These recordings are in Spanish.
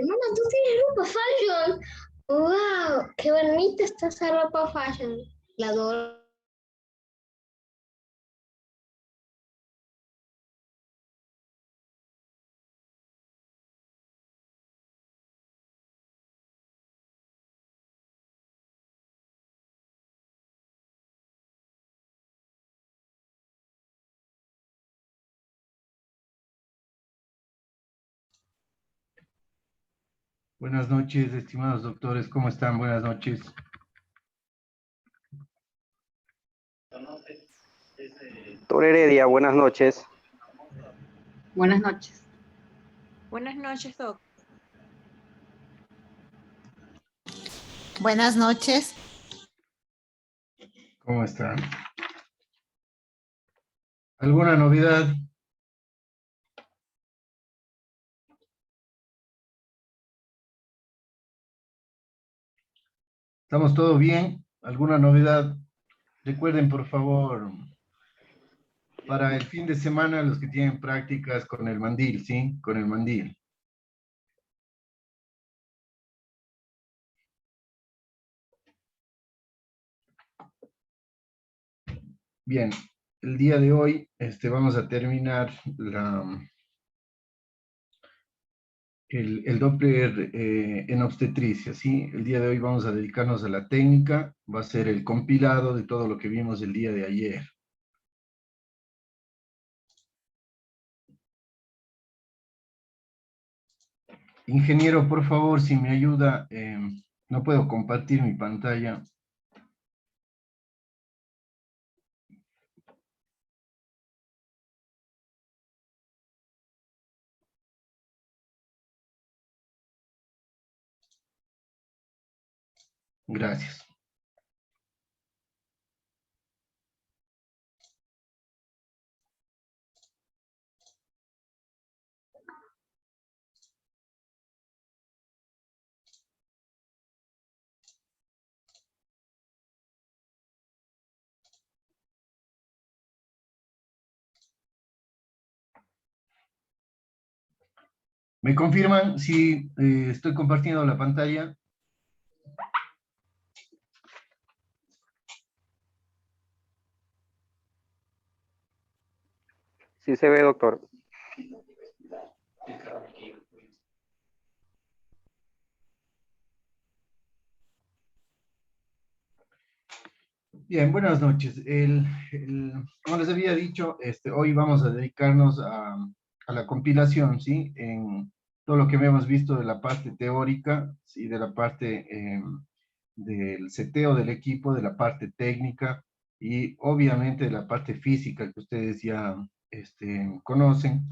Hermana, tú tienes ropa fashion. ¡Wow! ¡Qué bonita está esa ropa fashion! La adoro. Buenas noches, estimados doctores, ¿cómo están? Buenas noches. Doctor Heredia, buenas noches. Buenas noches. Buenas noches, Doc. Buenas noches. ¿Cómo están? ¿Alguna novedad? ¿Estamos todo bien? ¿Alguna novedad? Recuerden, por favor, para el fin de semana, los que tienen prácticas con el mandil, ¿sí? Con el mandil. Bien, el día de hoy vamos a terminar el Doppler en obstetricia, ¿sí? El día de hoy vamos a dedicarnos a la técnica, va a ser el compilado de todo lo que vimos el día de ayer. Ingeniero, por favor, si me ayuda, no puedo compartir mi pantalla. Gracias. ¿Me confirman si estoy compartiendo la pantalla? Sí se ve, doctor. Bien, buenas noches. Como les había dicho, hoy vamos a dedicarnos a la compilación, ¿sí? En todo lo que hemos visto de la parte teórica, ¿sí? De la parte del seteo del equipo, de la parte técnica y obviamente de la parte física que ustedes ya conocen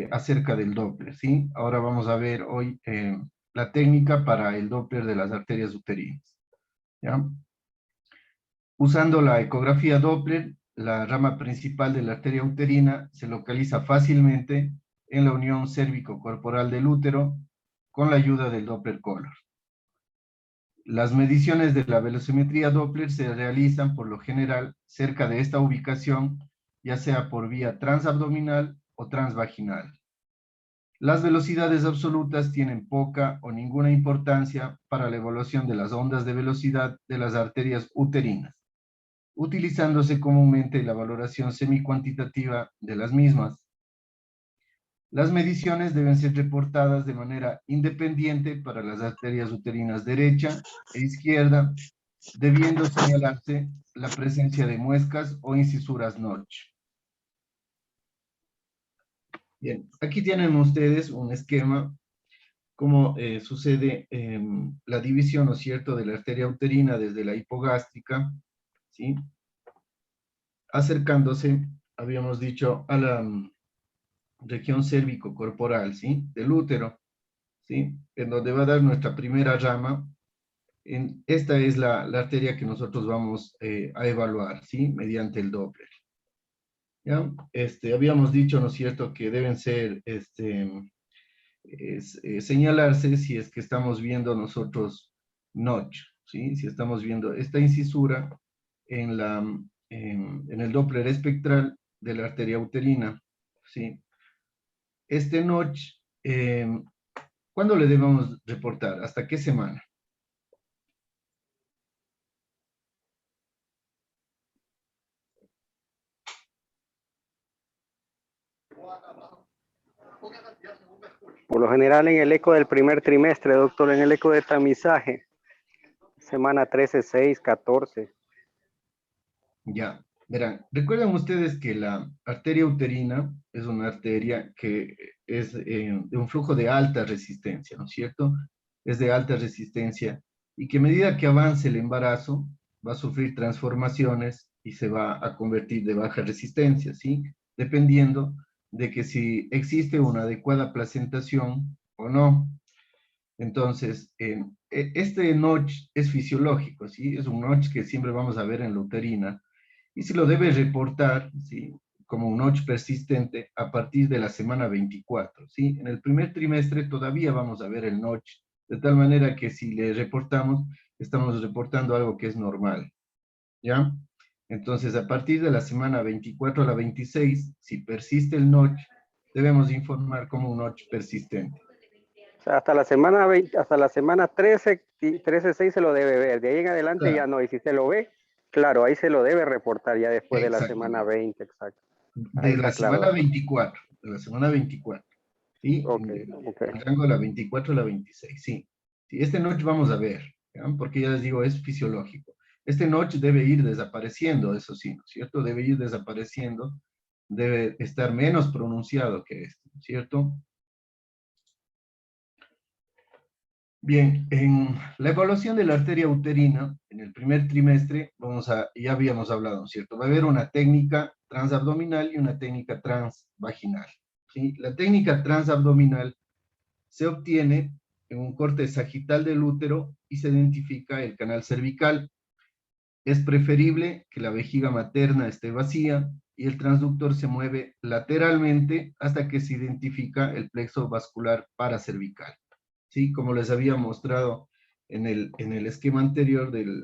acerca del Doppler, ¿sí? Ahora vamos a ver hoy la técnica para el Doppler de las arterias uterinas, ¿ya? Usando la ecografía Doppler, la rama principal de la arteria uterina se localiza fácilmente en la unión cérvico-corporal del útero con la ayuda del Doppler Color. Las mediciones de la velocimetría Doppler se realizan por lo general cerca de esta ubicación, ya sea por vía transabdominal o transvaginal. Las velocidades absolutas tienen poca o ninguna importancia para la evaluación de las ondas de velocidad de las arterias uterinas, utilizándose comúnmente la valoración semicuantitativa de las mismas. Las mediciones deben ser reportadas de manera independiente para las arterias uterinas derecha e izquierda, debiendo señalarse la presencia de muescas o incisuras Notch. Bien, aquí tienen ustedes un esquema cómo sucede la división, ¿no es cierto?, de la arteria uterina desde la hipogástrica, ¿sí?, acercándose, habíamos dicho, a la región cérvico-corporal, ¿sí?, del útero, ¿sí?, en donde va a dar nuestra primera rama. Esta es la arteria que nosotros vamos a evaluar, ¿sí?, mediante el Doppler. ¿Ya? Habíamos dicho, ¿no es cierto?, que deben ser, señalarse si es que estamos viendo nosotros notch, ¿sí?, si estamos viendo esta incisura en el Doppler espectral de la arteria uterina, ¿sí? Este notch ¿Cuándo le debemos reportar? ¿Hasta qué semana? Por lo general en el eco del primer trimestre, doctor, en el eco de tamizaje, semana 13, 6, 14. Ya, verán, recuerdan ustedes que la arteria uterina es una arteria que es de un flujo de alta resistencia, ¿no es cierto? Es de alta resistencia y que a medida que avance el embarazo va a sufrir transformaciones y se va a convertir de baja resistencia, ¿sí? Dependiendo de que si existe una adecuada placentación o no. Entonces, este notch es fisiológico, ¿sí? Es un notch que siempre vamos a ver en la uterina y se lo debe reportar, ¿sí? Como un notch persistente a partir de la semana 24, ¿sí? En el primer trimestre todavía vamos a ver el notch, de tal manera que si le reportamos, estamos reportando algo que es normal, ¿ya? Entonces, a partir de la semana 24 a la 26, si persiste el notch, debemos informar como un notch persistente. O sea, hasta la semana 20, hasta la semana 13, 13, 6 se lo debe ver. De ahí en adelante ya Claro, no. Y si se lo ve, claro, ahí se lo debe reportar ya después de la semana exactamente. 20, exacto. Ahí De la está claro, semana doctor. 24, de la semana 24, ¿sí? Ok, En ok. el rango de la 24 a la 26, sí. Sí, este notch vamos a ver, ¿ya? Porque ya les digo, es fisiológico. Este notch debe ir desapareciendo, eso sí, ¿no es cierto? Debe ir desapareciendo, debe estar menos pronunciado que este, ¿no es cierto? Bien, en la evaluación de la arteria uterina, en el primer trimestre, ya habíamos hablado, ¿no es cierto? Va a haber una técnica transabdominal y una técnica transvaginal, ¿sí? La técnica transabdominal se obtiene en un corte sagital del útero y se identifica el canal cervical. Es preferible que la vejiga materna esté vacía y el transductor se mueve lateralmente hasta que se identifica el plexo vascular paracervical. ¿Sí? Como les había mostrado en el esquema anterior del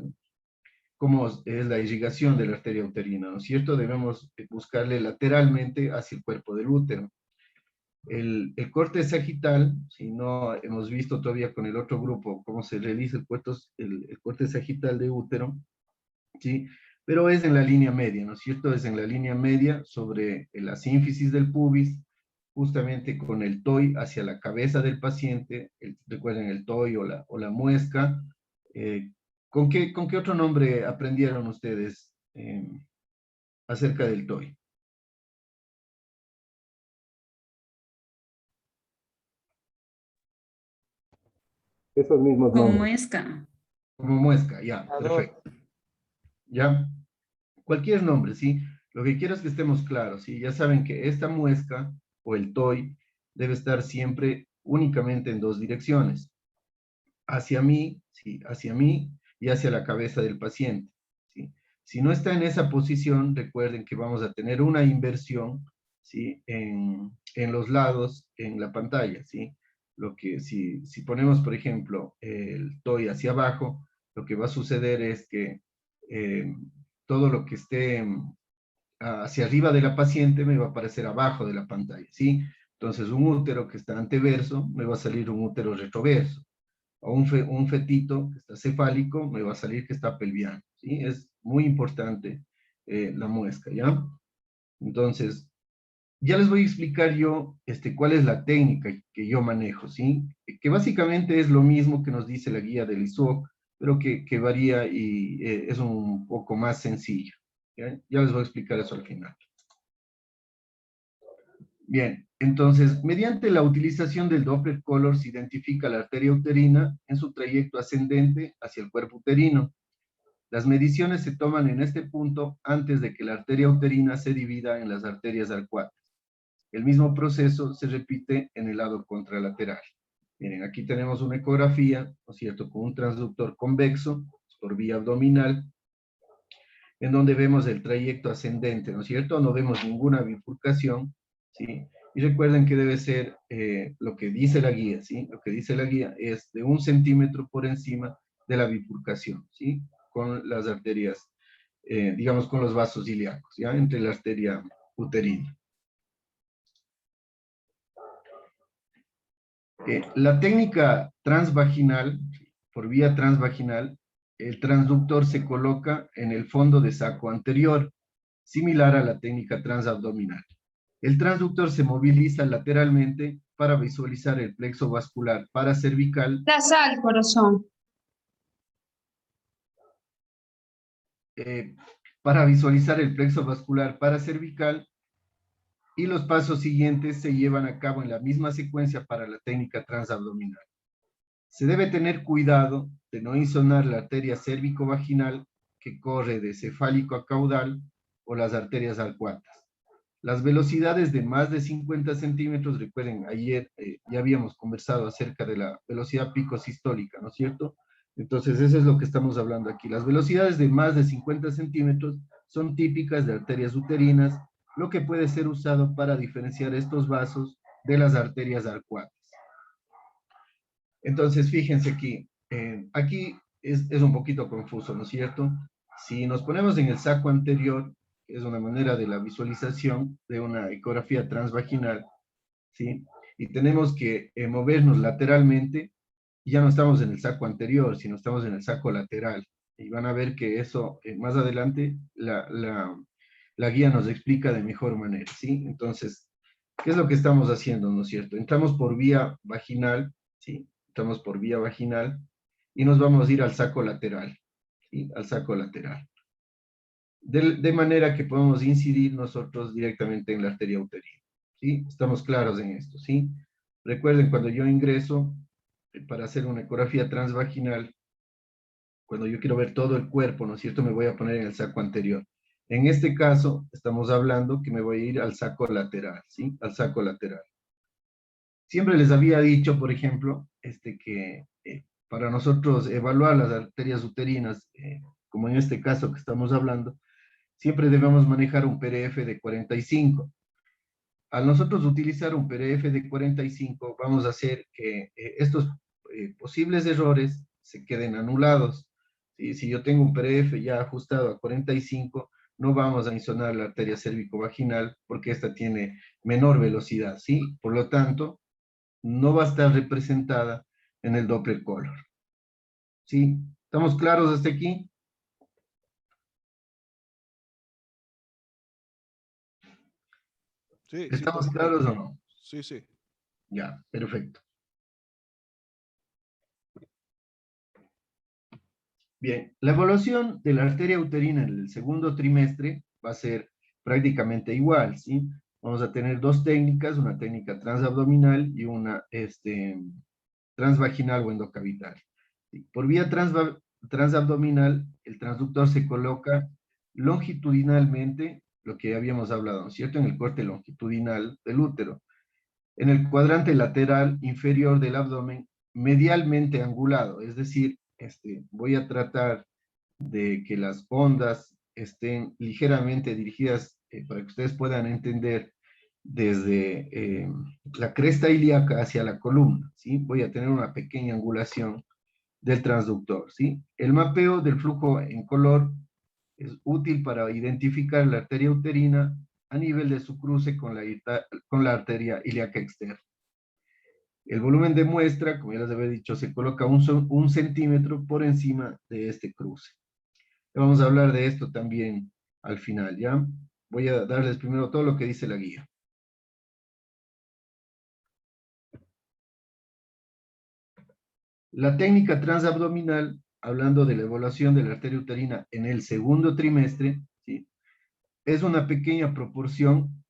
cómo es la irrigación de la arteria uterina, ¿no es cierto? Debemos buscarle lateralmente hacia el cuerpo del útero. El corte sagital, si no hemos visto todavía con el otro grupo cómo se realiza el corte sagital de útero, ¿sí? Pero es en la línea media, ¿no es cierto? Es en la línea media sobre la sínfisis del pubis, justamente con el TOI hacia la cabeza del paciente, recuerden el TOI o la muesca. Eh, con qué otro nombre aprendieron ustedes acerca del TOI? Esos mismos Con nombres. muesca. Como muesca, ya, perfecto. Ya, cualquier nombre, ¿sí? Lo que quiero es que estemos claros, ¿sí? Ya saben que esta muesca o el TOI debe estar siempre únicamente en dos direcciones, hacia mí, ¿sí? Hacia mí y hacia la cabeza del paciente, ¿sí? Si no está en esa posición, recuerden que vamos a tener una inversión, ¿sí? En los lados, en la pantalla, ¿sí? Lo que si ponemos, por ejemplo, el TOI hacia abajo, lo que va a suceder es que eh, todo lo que esté hacia arriba de la paciente me va a aparecer abajo de la pantalla, ¿sí? Entonces, un útero que está anteverso, me va a salir un útero retroverso. O un fetito que está cefálico, me va a salir que está pelviano, ¿sí? Es muy importante la muesca, ¿ya? Entonces, ya les voy a explicar yo cuál es la técnica que yo manejo, ¿sí? Que básicamente es lo mismo que nos dice la guía del ISOC, pero que varía y es un poco más sencillo. ¿Ya? Ya les voy a explicar eso al final. Bien, entonces, mediante la utilización del Doppler color se identifica la arteria uterina en su trayecto ascendente hacia el cuerpo uterino. Las mediciones se toman en este punto antes de que la arteria uterina se divida en las arterias arcuatas. El mismo proceso se repite en el lado contralateral. Miren, aquí tenemos una ecografía, ¿no es cierto?, con un transductor convexo por vía abdominal, en donde vemos el trayecto ascendente, ¿no es cierto? No vemos ninguna bifurcación, ¿sí? Y recuerden que debe ser lo que dice la guía, ¿sí? Lo que dice la guía es de 1 centímetro por encima de la bifurcación, ¿sí? Con las arterias, digamos, con los vasos ilíacos, ¿ya? Entre la arteria uterina. La técnica transvaginal, por vía transvaginal, el transductor se coloca en el fondo de saco anterior, similar a la técnica transabdominal. El transductor se moviliza lateralmente para visualizar el plexo vascular paracervical. La sal, corazón. Para visualizar el plexo vascular paracervical, y los pasos siguientes se llevan a cabo en la misma secuencia para la técnica transabdominal. Se debe tener cuidado de no insonar la arteria cérvico-vaginal que corre de cefálico a caudal o las arterias arcuatas. Las velocidades de más de 50 centímetros, recuerden, ayer ya habíamos conversado acerca de la velocidad pico sistólica, ¿no es cierto? Entonces, eso es lo que estamos hablando aquí. Las velocidades de más de 50 centímetros son típicas de arterias uterinas, lo que puede ser usado para diferenciar estos vasos de las arterias arcuatas. Entonces, fíjense aquí, aquí es un poquito confuso, ¿no es cierto? Si nos ponemos en el saco anterior, es una manera de la visualización de una ecografía transvaginal, ¿sí? Y tenemos que movernos lateralmente, y ya no estamos en el saco anterior, sino estamos en el saco lateral. Y van a ver que eso, más adelante, la guía nos explica de mejor manera, ¿sí? Entonces, ¿qué es lo que estamos haciendo, no es cierto? Entramos por vía vaginal, ¿sí? Entramos por vía vaginal y nos vamos a ir al saco lateral, ¿sí? Al saco lateral. De manera que podemos incidir nosotros directamente en la arteria uterina, ¿sí? Estamos claros en esto, ¿sí? Recuerden, cuando yo ingreso para hacer una ecografía transvaginal, cuando yo quiero ver todo el cuerpo, ¿no es cierto?, me voy a poner en el saco anterior. En este caso, estamos hablando que me voy a ir al saco lateral, ¿sí? Al saco lateral. Siempre les había dicho, por ejemplo, que para nosotros evaluar las arterias uterinas, como en este caso que estamos hablando, siempre debemos manejar un PRF de 45. Al nosotros utilizar un PRF de 45, vamos a hacer que estos posibles errores se queden anulados. ¿Sí? Si yo tengo un PRF ya ajustado a 45, no vamos a insonar la arteria cérvico-vaginal porque esta tiene menor velocidad, ¿sí? Por lo tanto, no va a estar representada en el Doppler color. ¿Sí? ¿Estamos claros hasta aquí? Sí, sí, ¿Estamos claros o no? Sí, sí. Ya, perfecto. Bien, la evaluación de la arteria uterina en el segundo trimestre va a ser prácticamente igual, ¿sí? Vamos a tener dos técnicas, una técnica transabdominal y una transvaginal o endocavital. ¿Sí? Por vía transabdominal, el transductor se coloca longitudinalmente, lo que habíamos hablado, ¿no es cierto?, en el corte longitudinal del útero, en el cuadrante lateral inferior del abdomen, medialmente angulado, es decir, voy a tratar de que las ondas estén ligeramente dirigidas para que ustedes puedan entender desde la cresta ilíaca hacia la columna, ¿sí? Voy a tener una pequeña angulación del transductor, ¿sí? El mapeo del flujo en color es útil para identificar la arteria uterina a nivel de su cruce con la arteria ilíaca externa. El volumen de muestra, como ya les había dicho, se coloca un centímetro por encima de este cruce. Vamos a hablar de esto también al final, ¿ya? Voy a darles primero todo lo que dice la guía. La técnica transabdominal, hablando de la evaluación de la arteria uterina en el segundo trimestre, ¿sí? Es una pequeña proporción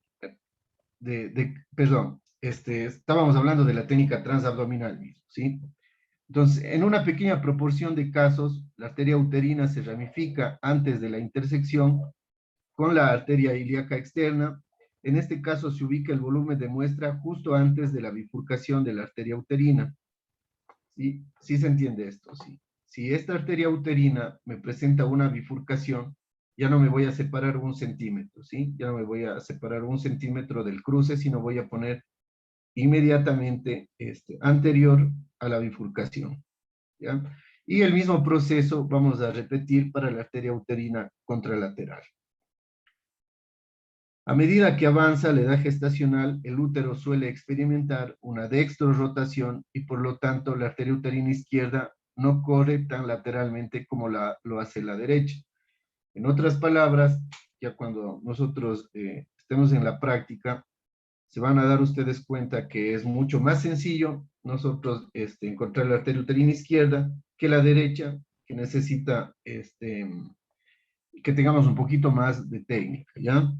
perdón, estábamos hablando de la técnica transabdominal mismo, ¿sí? Entonces, en una pequeña proporción de casos, la arteria uterina se ramifica antes de la intersección con la arteria ilíaca externa. En este caso se ubica el volumen de muestra justo antes de la bifurcación de la arteria uterina. ¿Sí? ¿Sí se entiende esto? Sí. Si esta arteria uterina me presenta una bifurcación, ya no me voy a separar un centímetro, ¿sí? Ya no me voy a separar un centímetro del cruce, sino voy a poner inmediatamente anterior a la bifurcación, ¿ya? Y el mismo proceso vamos a repetir para la arteria uterina contralateral. A medida que avanza la edad gestacional, el útero suele experimentar una dextrorrotación y por lo tanto la arteria uterina izquierda no corre tan lateralmente como lo hace la derecha. En otras palabras, ya cuando nosotros estemos en la práctica, se van a dar ustedes cuenta que es mucho más sencillo nosotros encontrar la arteria uterina izquierda que la derecha, que necesita que tengamos un poquito más de técnica, ¿ya?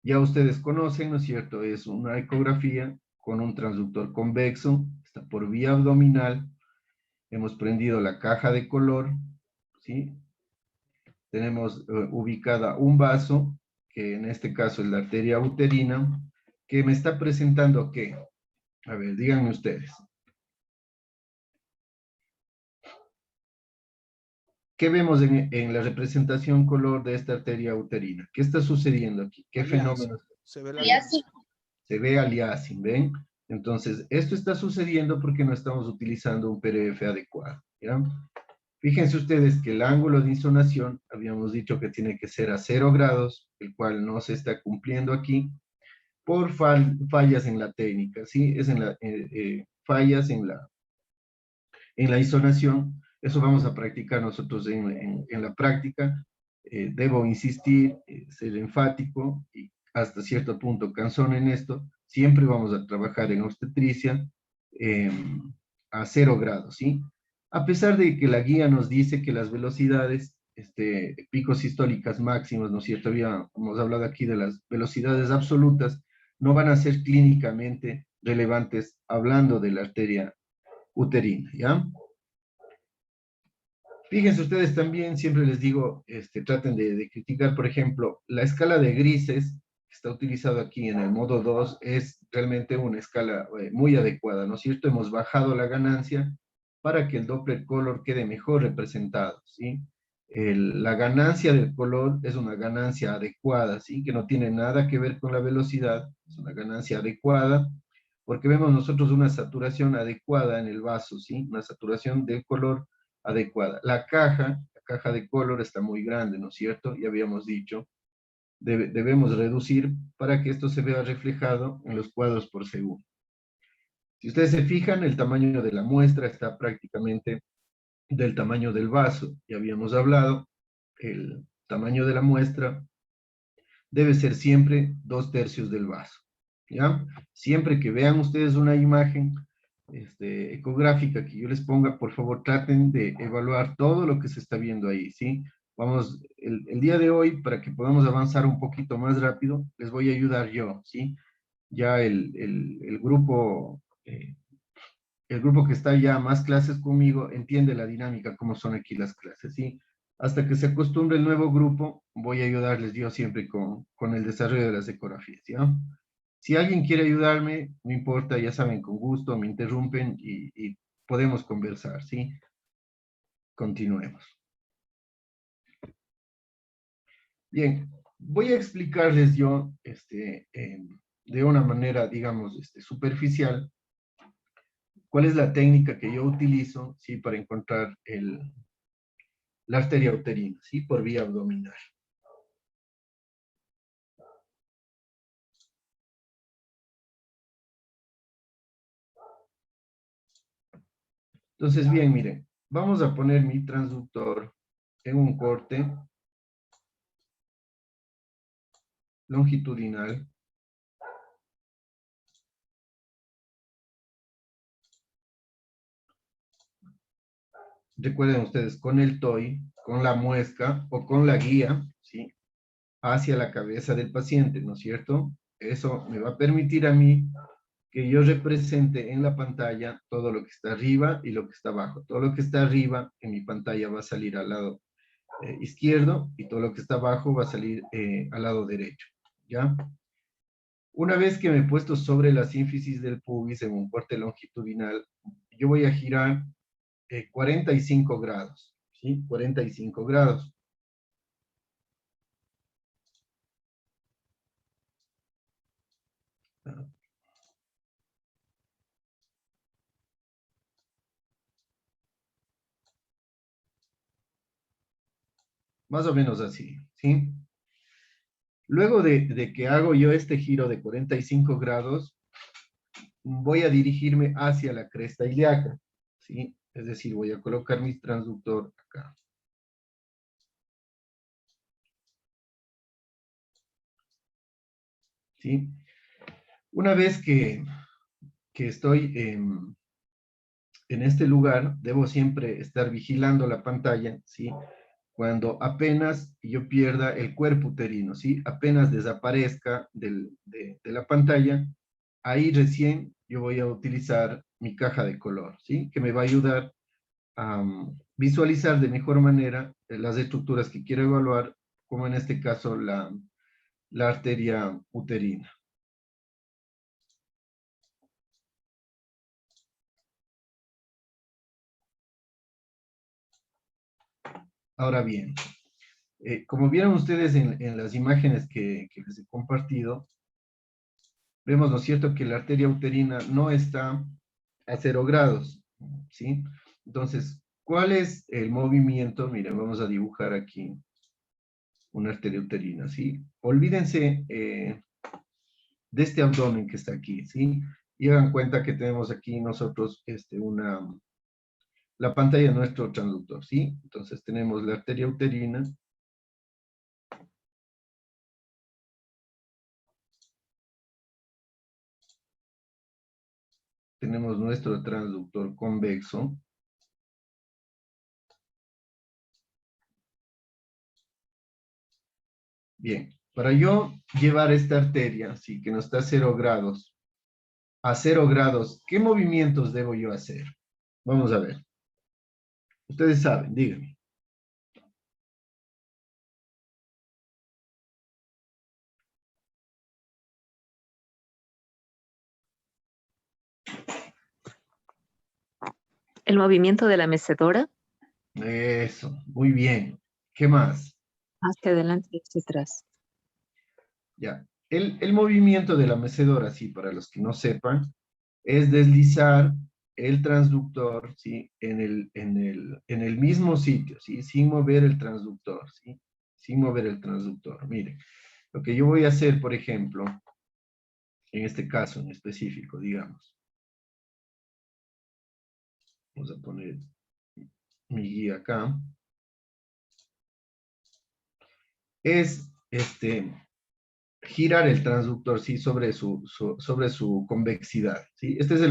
Ya ustedes conocen, ¿no es cierto? Es una ecografía con un transductor convexo, está por vía abdominal, hemos prendido la caja de color, ¿sí? Tenemos ubicada un vaso, que en este caso es la arteria uterina, que me está presentando ¿qué? A ver, díganme ustedes. ¿Qué vemos en la representación color de esta arteria uterina? ¿Qué está sucediendo aquí? ¿Qué fenómeno? Se ve la Y así. Se ve aliasing, ¿ven? Entonces, esto está sucediendo porque no estamos utilizando un PRF adecuado, ¿ya? Fíjense ustedes que el ángulo de insonación, habíamos dicho que tiene que ser a 0 grados, el cual no se está cumpliendo aquí, por fallas en la técnica, ¿sí? Es en fallas en la insonación. Eso vamos a practicar nosotros en la práctica. Debo insistir, ser enfático y hasta cierto punto cansón en esto. Siempre vamos a trabajar en obstetricia a 0 grados, ¿sí? A pesar de que la guía nos dice que las velocidades picos sistólicas máximas, ¿no es cierto? Hemos hablado aquí de las velocidades absolutas, no van a ser clínicamente relevantes hablando de la arteria uterina, ¿ya? Fíjense ustedes también, siempre les digo, traten de criticar, por ejemplo, la escala de grises que está utilizado aquí en el modo 2 es realmente una escala muy adecuada, ¿no es cierto? Hemos bajado la ganancia para que el Doppler color quede mejor representado, ¿sí? La ganancia del color es una ganancia adecuada, ¿sí? Que no tiene nada que ver con la velocidad, es una ganancia adecuada, porque vemos nosotros una saturación adecuada en el vaso, ¿sí? Una saturación del color adecuada. La caja de color está muy grande, ¿no es cierto? Ya habíamos dicho, debemos reducir para que esto se vea reflejado en los cuadros por segundo. Si ustedes se fijan, el tamaño de la muestra está prácticamente del tamaño del vaso. Ya habíamos hablado, el tamaño de la muestra debe ser siempre 2/3 del vaso, ¿ya? Siempre que vean ustedes una imagen ecográfica que yo les ponga, por favor traten de evaluar todo lo que se está viendo ahí, ¿sí? Vamos, el día de hoy, para que podamos avanzar un poquito más rápido, les voy a ayudar yo, ¿sí? Ya el grupo que está ya más clases conmigo entiende la dinámica, cómo son aquí las clases, ¿sí? Hasta que se acostumbre el nuevo grupo, voy a ayudarles yo siempre con el desarrollo de las ecografías, ¿ya? Si alguien quiere ayudarme, no importa, ya saben, con gusto, me interrumpen y podemos conversar, ¿sí? Continuemos. Bien, voy a explicarles yo, de una manera, digamos, superficial, cuál es la técnica que yo utilizo, ¿sí? Para encontrar la arteria uterina, ¿sí? Por vía abdominal. Entonces, bien, miren, vamos a poner mi transductor en un corte longitudinal. Recuerden ustedes, con el TOI, con la muesca o con la guía, ¿sí? Hacia la cabeza del paciente, ¿no es cierto? Eso me va a permitir a mí que yo represente en la pantalla todo lo que está arriba y lo que está abajo. Todo lo que está arriba en mi pantalla va a salir al lado izquierdo y todo lo que está abajo va a salir al lado derecho, ¿ya? Una vez que me he puesto sobre la sínfisis del pubis en un corte longitudinal, yo voy a girar 45 grados, ¿sí? 45 grados. Más o menos así, ¿sí? Luego de que hago yo este giro de 45 grados, voy a dirigirme hacia la cresta ilíaca, ¿sí? Es decir, voy a colocar mi transductor acá. ¿Sí? Una vez que estoy en este lugar, debo siempre estar vigilando la pantalla, ¿sí? Cuando apenas yo pierda el cuerpo uterino, ¿sí? Apenas desaparezca de la pantalla, ahí recién yo voy a utilizar mi caja de color, ¿sí? Que me va a ayudar a visualizar de mejor manera las estructuras que quiero evaluar, como en este caso la arteria uterina. Ahora bien, como vieron ustedes en las imágenes que les he compartido, vemos, ¿no es cierto?, que la arteria uterina no está a 0 grados, ¿sí? Entonces, ¿cuál es el movimiento? Miren, vamos a dibujar aquí una arteria uterina, ¿sí? Olvídense de este abdomen que está aquí, ¿sí? Y hagan cuenta que tenemos aquí nosotros la pantalla de nuestro transductor, ¿sí? Entonces tenemos la arteria uterina. Tenemos nuestro transductor convexo. Bien, para yo llevar esta arteria, sí, que no está a 0 grados, a 0 grados, ¿qué movimientos debo yo hacer? Vamos a ver. Ustedes saben, díganme. El movimiento de la mecedora Eso, muy bien. ¿Qué más? hacia adelante y hacia atrás. Ya. El movimiento de la mecedora, sí, para los que no sepan, es deslizar el transductor, ¿sí? En el mismo sitio, ¿sí? Sin mover el transductor, ¿sí? Sin mover el transductor. Mire, lo que yo voy a hacer, por ejemplo, en este caso en específico, digamos, vamos a poner mi guía acá, es girar el transductor, ¿sí? Sobre su convexidad, ¿sí? Este es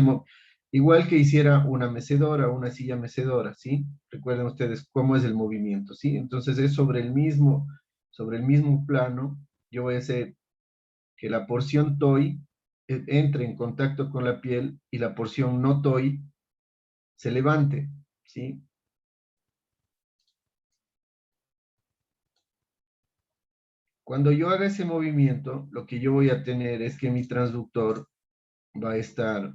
igual que hiciera una mecedora, una silla mecedora, ¿sí? Recuerden ustedes cómo es el movimiento, ¿sí? Entonces es sobre el mismo plano. Yo voy a hacer que la porción TOI entre en contacto con la piel y la porción no TOI se levante, ¿sí? Cuando yo haga ese movimiento, lo que yo voy a tener es que mi transductor va a estar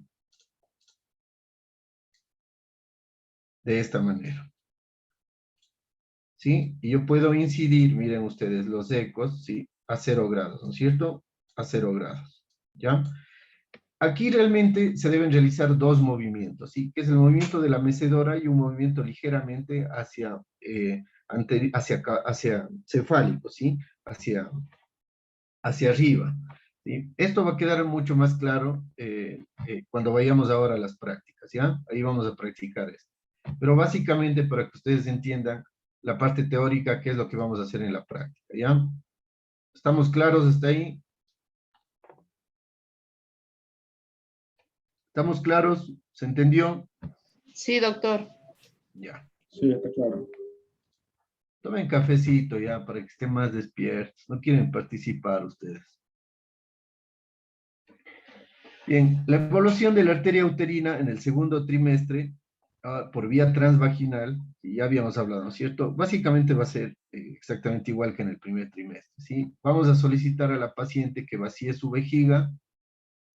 de esta manera, ¿sí? Y yo puedo incidir, miren ustedes, los ecos, ¿sí? A 0 grados, ¿no es cierto? A 0 grados, ¿ya? Aquí realmente se deben realizar dos movimientos, ¿sí? Que es el movimiento de la mecedora y un movimiento ligeramente hacia cefálico, ¿sí? Hacia arriba, ¿sí? Esto va a quedar mucho más claro cuando vayamos ahora a las prácticas, ¿ya? Ahí vamos a practicar esto. Pero básicamente para que ustedes entiendan la parte teórica, qué es lo que vamos a hacer en la práctica, ¿ya? ¿Estamos claros hasta ahí? ¿Estamos claros? ¿Se entendió? Sí, doctor. Ya. Sí, está claro. Tomen cafecito ya para que estén más despiertos. No quieren participar ustedes. Bien, la evolución de la arteria uterina en el segundo trimestre por vía transvaginal, y ya habíamos hablado, ¿no es cierto? Básicamente va a ser exactamente igual que en el primer trimestre, ¿sí? Vamos a solicitar a la paciente que vacíe su vejiga,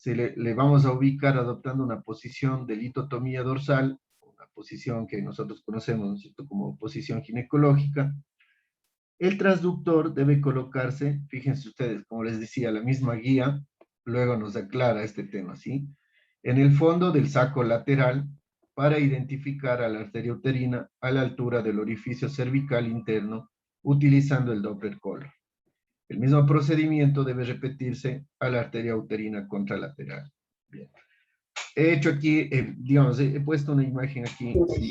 le vamos a ubicar adoptando una posición de litotomía dorsal, una posición que nosotros conocemos, ¿no es cierto?, como posición ginecológica. El transductor debe colocarse, fíjense ustedes, como les decía, la misma guía, luego nos aclara este tema, ¿sí? En el fondo del saco lateral para identificar a la arteria uterina a la altura del orificio cervical interno utilizando el Doppler color. El mismo procedimiento debe repetirse a la arteria uterina contralateral. Bien. He hecho aquí, digamos, he puesto una imagen aquí, sí,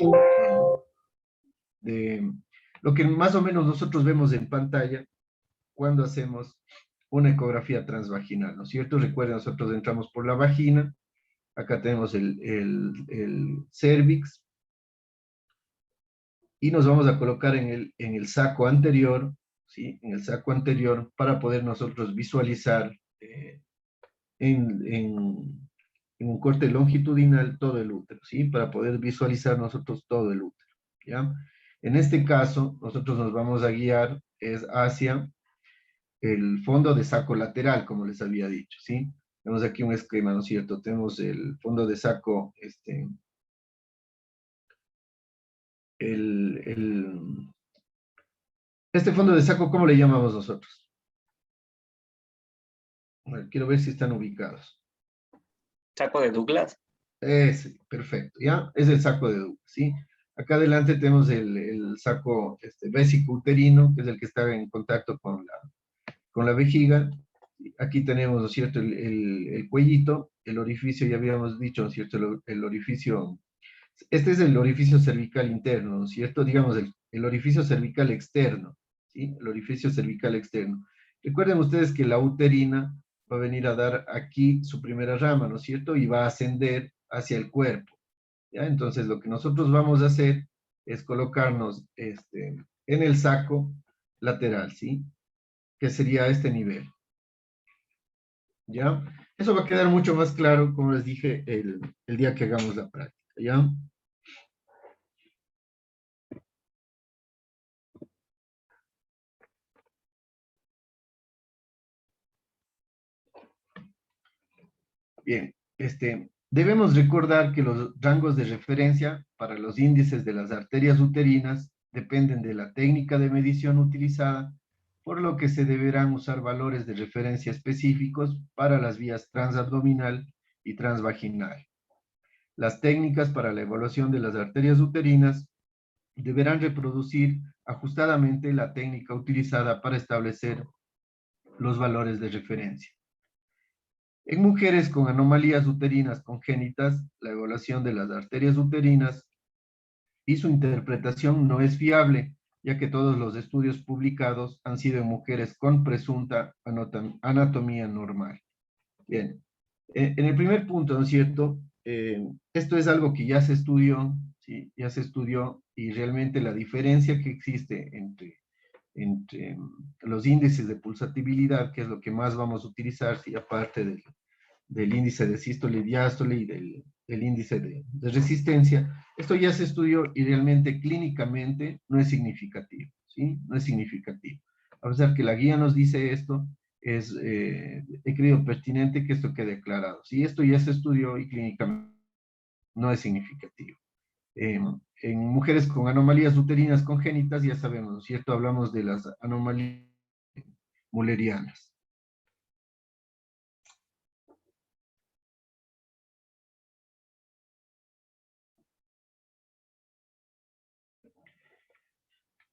de lo que más o menos nosotros vemos en pantalla cuando hacemos una ecografía transvaginal, ¿no es cierto? Recuerden, nosotros entramos por la vagina, acá tenemos el cervix, y nos vamos a colocar en el saco anterior, ¿sí? En el saco anterior, para poder nosotros visualizar en un corte longitudinal todo el útero, ¿sí? Para poder visualizar nosotros todo el útero, ¿ya? En este caso, nosotros nos vamos a guiar es hacia el fondo de saco lateral, como les había dicho, ¿sí? Tenemos aquí un esquema, ¿no es cierto? Tenemos el fondo de saco, este fondo de saco, ¿cómo le llamamos nosotros? Bueno, quiero ver si están ubicados. Saco de Douglas. Ese, perfecto, ¿ya? Es el saco de Douglas, ¿sí? Acá adelante tenemos el saco vesicouterino, que es el que está en contacto con la vejiga. Aquí tenemos, ¿no es cierto?, el cuellito, el orificio, ya habíamos dicho, ¿no es cierto?, el orificio, este es el orificio cervical interno, ¿no es cierto?, digamos, el orificio cervical externo, ¿sí? El orificio cervical externo. Recuerden ustedes que la uterina va a venir a dar aquí su primera rama, ¿no es cierto?, y va a ascender hacia el cuerpo, ¿ya? Entonces, lo que nosotros vamos a hacer es colocarnos en el saco lateral, ¿sí?, que sería este nivel, ¿ya? Eso va a quedar mucho más claro, como les dije, el día que hagamos la práctica, ¿ya? Bien, debemos recordar que los rangos de referencia para los índices de las arterias uterinas dependen de la técnica de medición utilizada, por lo que se deberán usar valores de referencia específicos para las vías transabdominal y transvaginal. Las técnicas para la evaluación de las arterias uterinas deberán reproducir ajustadamente la técnica utilizada para establecer los valores de referencia. En mujeres con anomalías uterinas congénitas, la evaluación de las arterias uterinas y su interpretación no es fiable, ya que todos los estudios publicados han sido en mujeres con presunta anatomía normal. Bien, en el primer punto, ¿no es cierto? Esto es algo que ya se estudió, ¿sí? Ya se estudió, y realmente la diferencia que existe entre los índices de pulsatibilidad, que es lo que más vamos a utilizar, ¿sí? Aparte del índice de sístole y diástole y del índice de resistencia, esto ya se estudió y realmente clínicamente no es significativo, ¿sí? No es significativo. A pesar que la guía nos dice esto, he creído pertinente que esto quede aclarado. Si esto ya se estudió y clínicamente no es significativo. En mujeres con anomalías uterinas congénitas, ya sabemos, ¿no es cierto? Hablamos de las anomalías mullerianas.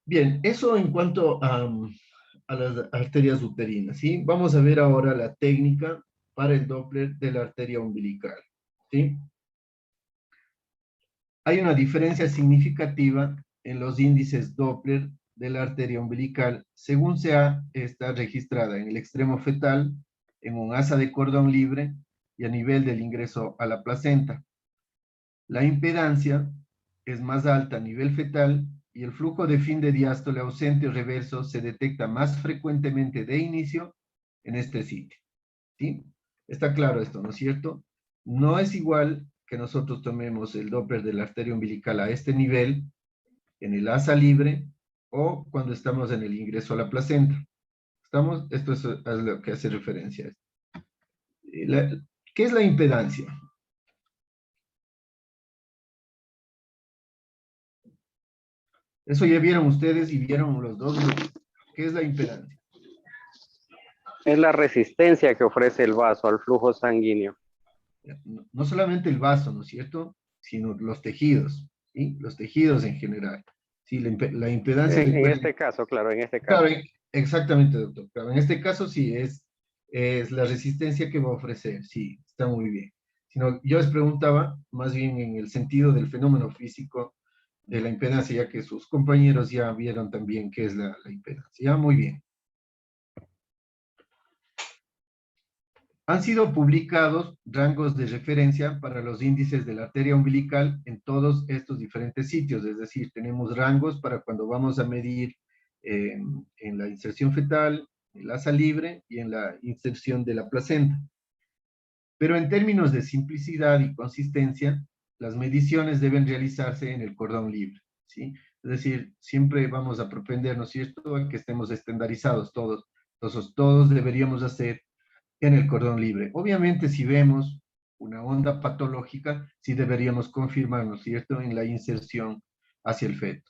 Bien, eso en cuanto a las arterias uterinas, ¿sí? Vamos a ver ahora la técnica para el Doppler de la arteria umbilical, ¿sí? Hay una diferencia significativa en los índices Doppler de la arteria umbilical según está registrada en el extremo fetal, en un asa de cordón libre y a nivel del ingreso a la placenta. La impedancia es más alta a nivel fetal y el flujo de fin de diástole ausente o reverso se detecta más frecuentemente de inicio en este sitio, ¿sí? Está claro esto, ¿no es cierto? No es igual que nosotros tomemos el Doppler de la arteria umbilical a este nivel, en el asa libre, o cuando estamos en el ingreso a la placenta. Esto es a lo que hace referencia a esto. ¿Qué es la impedancia? Eso ya vieron ustedes y vieron los dos grupos. ¿Qué es la impedancia? Es la resistencia que ofrece el vaso al flujo sanguíneo. No solamente el vaso, ¿no es cierto? Sino los tejidos, ¿sí? Los tejidos en general. Sí, la impedancia... En este caso, claro, en este caso. Claro, Exactamente, doctor. Claro, en este caso sí, es la resistencia que va a ofrecer. Sí, está muy bien. Sino, yo les preguntaba más bien en el sentido del fenómeno físico de la impedancia, ya que sus compañeros ya vieron también qué es la impedancia. Ya, muy bien. Han sido publicados rangos de referencia para los índices de la arteria umbilical en todos estos diferentes sitios, es decir, tenemos rangos para cuando vamos a medir en la inserción fetal, el asa libre y en la inserción de la placenta. Pero en términos de simplicidad y consistencia, las mediciones deben realizarse en el cordón libre, ¿sí? Es decir, siempre vamos a propender, ¿no es cierto?, a que estemos estandarizados todos. Entonces, todos deberíamos hacer en el cordón libre. Obviamente, si vemos una onda patológica, sí deberíamos confirmar, ¿no es cierto?, en la inserción hacia el feto.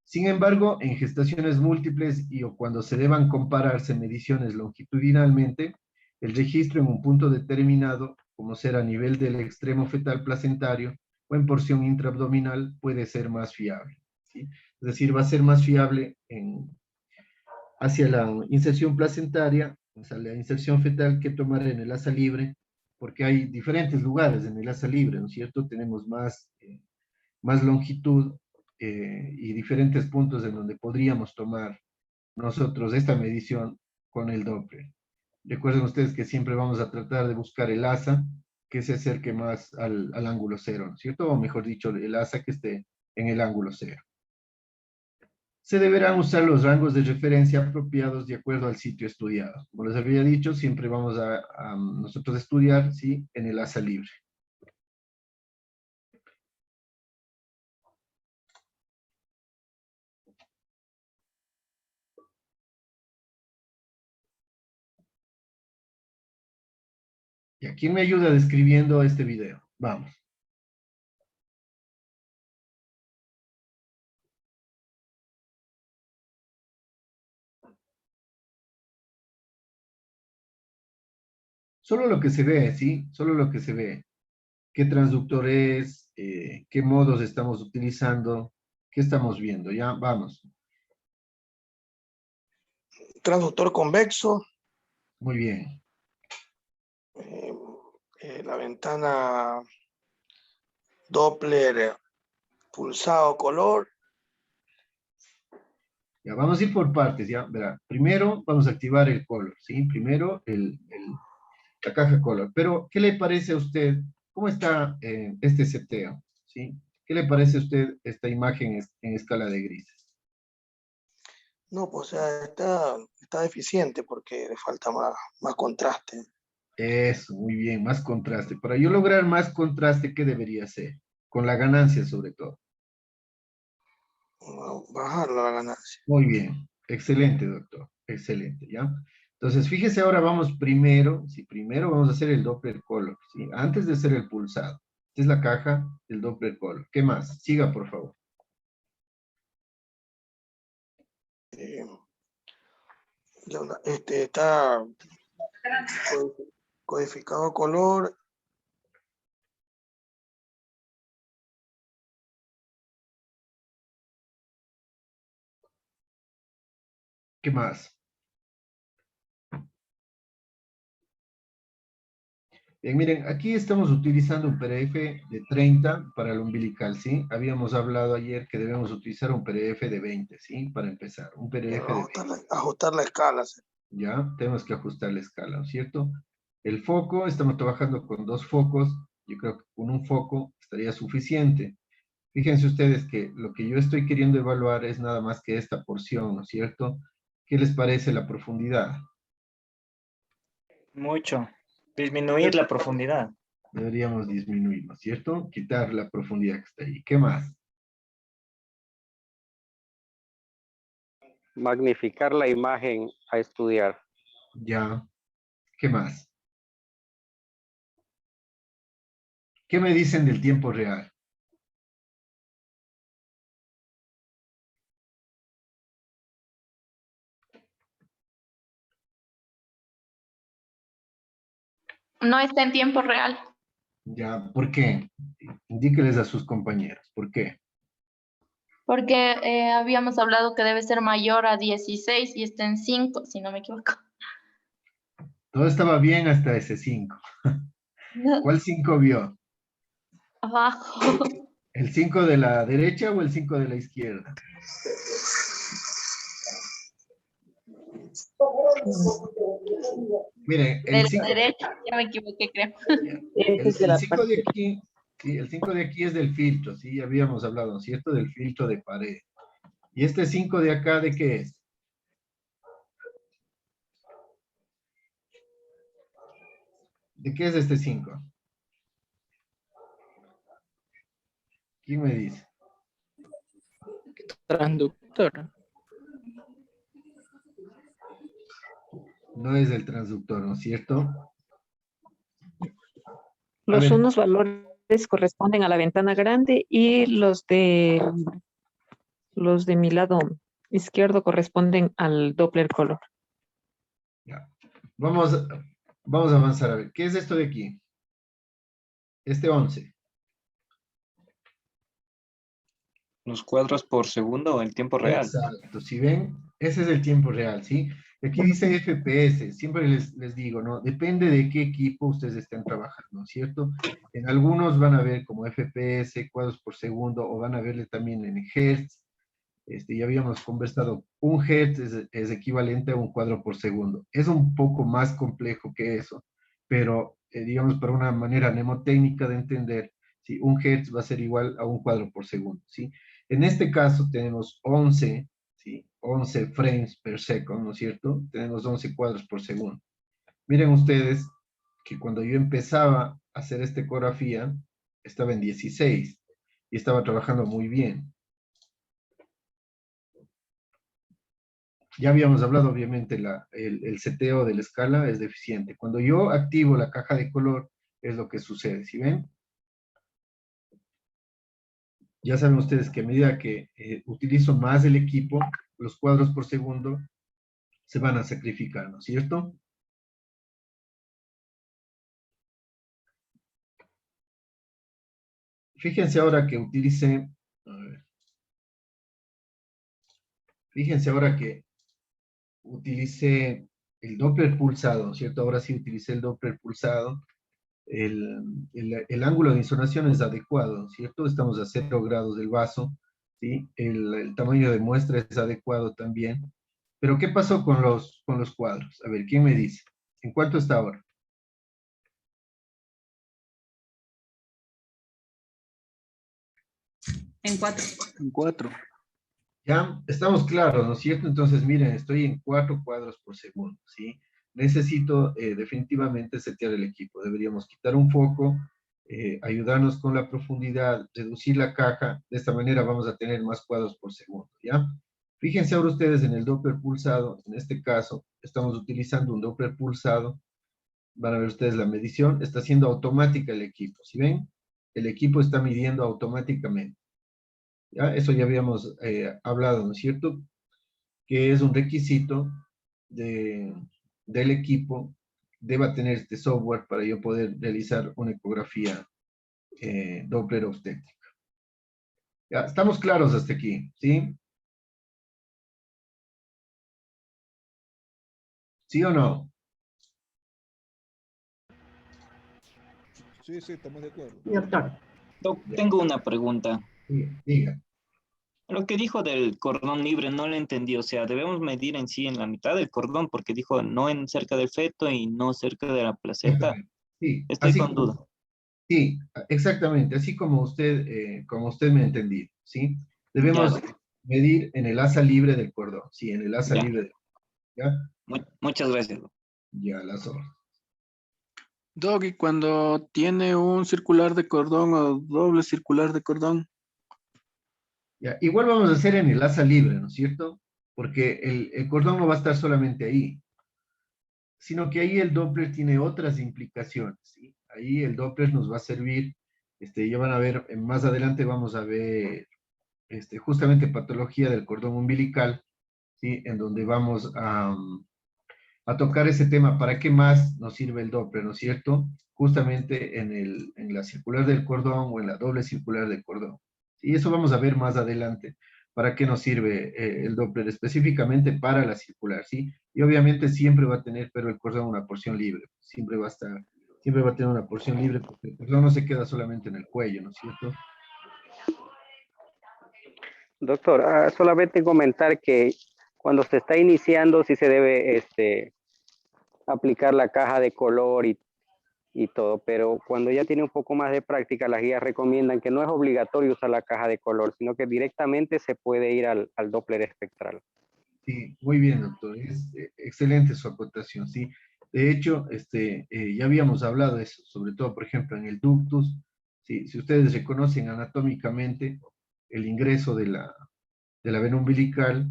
Sin embargo, en gestaciones múltiples y o cuando se deban compararse mediciones longitudinalmente, el registro en un punto determinado, como ser a nivel del extremo fetal placentario o en porción intraabdominal, puede ser más fiable, ¿sí? Es decir, va a ser más fiable hacia la inserción placentaria, o sea, la inserción fetal, que tomar en el asa libre, porque hay diferentes lugares en el asa libre, ¿no es cierto? Tenemos más longitud y diferentes puntos en donde podríamos tomar nosotros esta medición con el Doppler. Recuerden ustedes que siempre vamos a tratar de buscar el asa que se acerque más al ángulo cero, ¿no es cierto? O mejor dicho, el asa que esté en el ángulo cero. Se deberán usar los rangos de referencia apropiados de acuerdo al sitio estudiado. Como les había dicho, siempre vamos a nosotros estudiar, ¿sí?, en el asa libre. ¿Y a quién me ayuda describiendo este video? Vamos. Solo lo que se ve, ¿sí? Solo lo que se ve. ¿Qué transductor es? ¿Qué modos estamos utilizando? ¿Qué estamos viendo? Ya, vamos. Transductor convexo, Muy bien. la ventana Doppler pulsado color. Ya, vamos a ir por partes, ya, verá. Primero vamos a activar el color, ¿sí? Primero la caja color. Pero, ¿qué le parece a usted? ¿Cómo está este seteo? ¿Sí? ¿Qué le parece a usted esta imagen en escala de grises? No, pues o sea, está deficiente porque le falta más contraste. Eso, muy bien, más contraste. Para yo lograr más contraste, ¿qué debería hacer? Con la ganancia, sobre todo. Bajarlo la ganancia. Muy bien, excelente, doctor, excelente, ¿ya? Entonces, fíjese, ahora vamos primero, sí, primero vamos a hacer el Doppler color, ¿sí? Antes de hacer el pulsado. Esta es la caja del Doppler color. ¿Qué más? Siga, por favor. Está codificado color. ¿Qué más? Bien, miren, aquí estamos utilizando un PDF de 30 para el umbilical, ¿sí? Habíamos hablado ayer que debemos utilizar un PDF de 20, ¿sí? Para empezar, un PDF de 20. Ajustar la escala. ¿Sí? Ya, tenemos que ajustar la escala, ¿no es cierto? El foco, estamos trabajando con 2 focos. Yo creo que con un foco estaría suficiente. Fíjense ustedes que lo que yo estoy queriendo evaluar es nada más que esta porción, ¿no es cierto? ¿Qué les parece la profundidad? Mucho. Disminuir la profundidad. Deberíamos disminuir, ¿no es cierto? Quitar la profundidad que está ahí. ¿Qué más? Magnificar la imagen a estudiar. Ya. ¿Qué más? ¿Qué me dicen del tiempo real? No está en tiempo real. Ya, ¿por qué? Indíqueles a sus compañeros, ¿por qué? Porque habíamos hablado que debe ser mayor a 16 y está en 5, si no me equivoco. Todo estaba bien hasta ese 5. ¿Cuál 5 vio? Abajo. ¿El 5 de la derecha o el 5 de la izquierda? Miren, De el la 5... derecha, ya me equivoqué, creo. Ese es de la 5 de parte. aquí, sí, el 5 de aquí es del filtro, sí, ya habíamos hablado, ¿no es cierto? Del filtro de pared. ¿Y este 5 de acá de qué es? ¿De qué es este 5? ¿Quién me dice? Transductor. No es el transductor, ¿no es cierto? A Los ver, unos valores corresponden a la ventana grande y los de mi lado izquierdo corresponden al Doppler color. ya. Vamos a avanzar a ver. ¿Qué es esto de aquí? Este 11. Los cuadros por segundo o el tiempo real. Exacto, si ven, ese es el tiempo real, ¿sí? Aquí dice FPS, siempre les digo, ¿no? Depende de qué equipo ustedes estén trabajando, ¿cierto? En algunos van a ver como FPS, cuadros por segundo, o van a verle también en Hertz. Ya habíamos conversado, un Hertz es equivalente a un cuadro por segundo. Es un poco más complejo que eso, pero digamos, para una manera mnemotécnica de entender, ¿sí? Un Hertz va a ser igual a un cuadro por segundo, ¿sí? En este caso tenemos 11, ¿sí? 11 frames per second, ¿no es cierto? Tenemos 11 cuadros por segundo. Miren ustedes que cuando yo empezaba a hacer esta ecografía, estaba en 16 y estaba trabajando muy bien. Ya habíamos hablado, obviamente, el seteo de la escala es deficiente. Cuando yo activo la caja de color, es lo que sucede, ¿sí ven? Ya saben ustedes que a medida que utilizo más el equipo, los cuadros por segundo se van a sacrificar, ¿no es cierto? Fíjense ahora que utilicé, a ver, fíjense ahora que utilicé el Doppler pulsado, ¿no es cierto? Ahora sí utilicé el Doppler pulsado. El ángulo de insolación es adecuado, ¿no es cierto? Estamos a 0 grados del vaso, ¿sí? El tamaño de muestra es adecuado también. Pero, ¿qué pasó con los cuadros? A ver, ¿quién me dice? ¿En cuánto está ahora? En 4. En 4. Ya, estamos claros, ¿no es cierto? Entonces, miren, estoy en 4 cuadros por segundo, ¿sí? Necesito definitivamente setear el equipo. Deberíamos quitar un foco, ayudarnos con la profundidad, reducir la caja. De esta manera vamos a tener más cuadros por segundo, ¿ya? Fíjense ahora ustedes en el Doppler pulsado. En este caso, estamos utilizando un Doppler pulsado. Van a ver ustedes la medición. Está haciendo automática el equipo, ¿sí ven? El equipo está midiendo automáticamente. ¿Ya? Eso ya habíamos hablado, ¿no es cierto? Que es un requisito del equipo, deba tener este software para yo poder realizar una ecografía Doppler obstétrica. ¿Ya? Estamos claros hasta aquí, ¿sí? ¿Sí o no? Sí, estamos de acuerdo. Doctor. Doc, tengo una pregunta. Diga. Lo que dijo del cordón libre no lo entendí. O sea, debemos medir en sí en la mitad del cordón porque dijo no en cerca del feto y no cerca de la placenta. Sí, Estoy con duda. Sí, exactamente, así como usted me ha entendido, ¿sí? Debemos medir en el asa libre del cordón, sí, en el asa libre del cordón, ¿ya? Muchas gracias, Doc. Ya, las horas. Doc, y cuando tiene un circular de cordón o doble circular de cordón. Ya, igual vamos a hacer en el asa libre, ¿no es cierto? Porque el cordón no va a estar solamente ahí, sino que ahí el Doppler tiene otras implicaciones, ¿sí? Ahí el Doppler nos va a servir, ya van a ver, más adelante vamos a ver, justamente patología del cordón umbilical, ¿sí? En donde vamos a tocar ese tema, ¿para qué más nos sirve el Doppler, no es cierto? Justamente en la circular del cordón o en la doble circular del cordón. Y eso vamos a ver más adelante. ¿para qué nos sirve el Doppler? Específicamente para la circular, ¿sí? Y obviamente siempre va a tener, pero el cordón, una porción libre. Siempre va a estar, siempre va a tener una porción libre, porque el cordón no se queda solamente en el cuello, ¿no es cierto? Doctor, solamente comentar que cuando se está iniciando sí se debe aplicar la caja de color y todo, pero cuando ya tiene un poco más de práctica, las guías recomiendan que no es obligatorio usar la caja de color, sino que directamente se puede ir al Doppler espectral. Sí, muy bien, doctor. Es excelente su acotación, ¿sí? De hecho, ya habíamos hablado de eso, sobre todo, por ejemplo, en el ductus, ¿sí? Si ustedes reconocen anatómicamente el ingreso de la vena umbilical,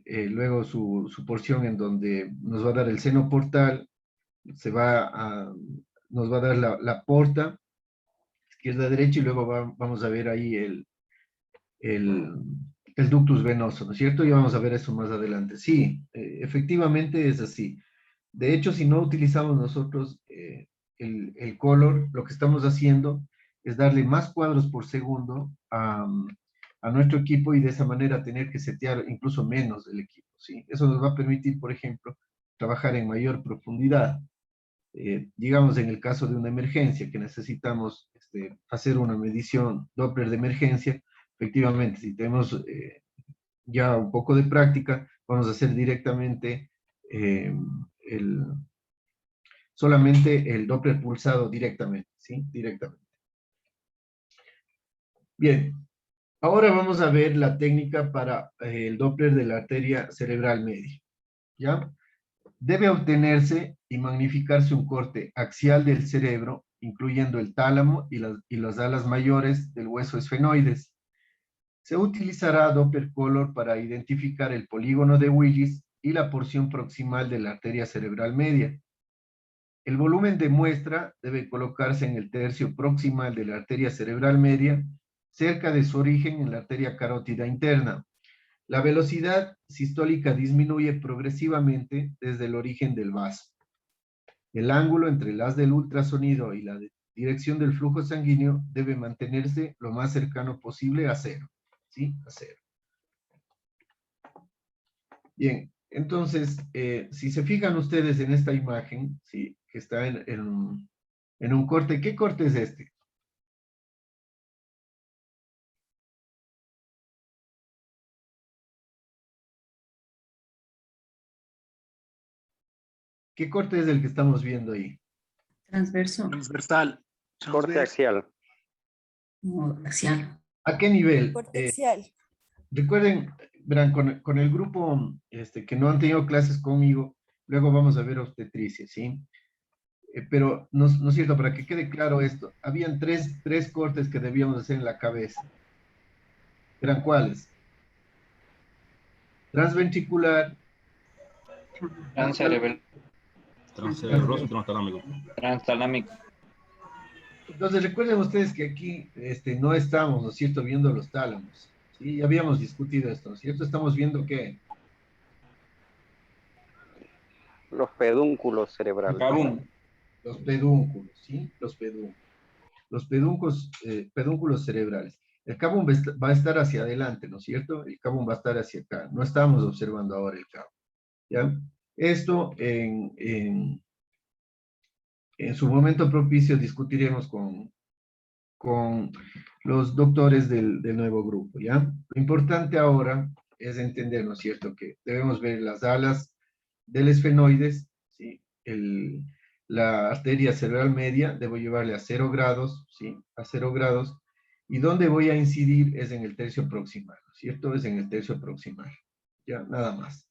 luego su porción en donde nos va a dar el seno portal, nos va a dar la porta, izquierda-derecha, y luego vamos a ver ahí el ductus venoso, ¿no es cierto? Y vamos a ver eso más adelante. Sí, efectivamente es así. De hecho, si no utilizamos nosotros el color, lo que estamos haciendo es darle más cuadros por segundo a nuestro equipo y de esa manera tener que setear incluso menos del equipo, ¿sí? Eso nos va a permitir, por ejemplo, trabajar en mayor profundidad. Digamos, en el caso de una emergencia que necesitamos hacer una medición Doppler de emergencia, efectivamente, si tenemos ya un poco de práctica, vamos a hacer directamente solamente el Doppler pulsado directamente, ¿sí? Directamente. Bien, ahora vamos a ver la técnica para el Doppler de la arteria cerebral media, ¿ya? Debe obtenerse y magnificarse un corte axial del cerebro, incluyendo el tálamo y las alas mayores del hueso esfenoides. Se utilizará Doppler Color para identificar el polígono de Willis y la porción proximal de la arteria cerebral media. El volumen de muestra debe colocarse en el tercio proximal de la arteria cerebral media, cerca de su origen en la arteria carótida interna. La velocidad sistólica disminuye progresivamente desde el origen del vaso. El ángulo entre el haz del ultrasonido y la dirección del flujo sanguíneo debe mantenerse lo más cercano posible a cero, ¿sí? A cero. Bien, entonces, si se fijan ustedes en esta imagen, ¿sí? Que está en un corte, ¿qué corte es este? ¿Qué corte es el que estamos viendo ahí? Transverso. Transversal. Corte axial. No, axial. ¿A qué nivel? Corte axial. Recuerden, verán, con el grupo que no han tenido clases conmigo, luego vamos a ver obstetricia, ¿sí? Pero no es cierto, para que quede claro esto, habían tres cortes que debíamos hacer en la cabeza. ¿Eran cuáles? Transventricular, Transcerebral. Transcerebroso y transtalámico. Transtalámico. Entonces recuerden ustedes que aquí no estamos, ¿no es cierto?, viendo los tálamos. Sí, ya habíamos discutido esto, ¿no es cierto? Estamos viendo que Los pedúnculos cerebrales. los pedúnculos, ¿sí? Los pedúnculos cerebrales. El cabum va a estar hacia adelante, ¿no es cierto? El cabum va a estar hacia acá. No estamos observando ahora el cabum, ¿ya? Esto en su momento propicio discutiremos con los doctores del nuevo grupo, ¿ya? Lo importante ahora es entender, ¿no es cierto?, que debemos ver las alas del esfenoides, ¿sí? La arteria cerebral media debo llevarle a 0 grados, ¿sí? A 0 grados. Y donde voy a incidir es en el tercio proximal, ¿no es cierto? Es en el tercio proximal, ¿ya? Nada más.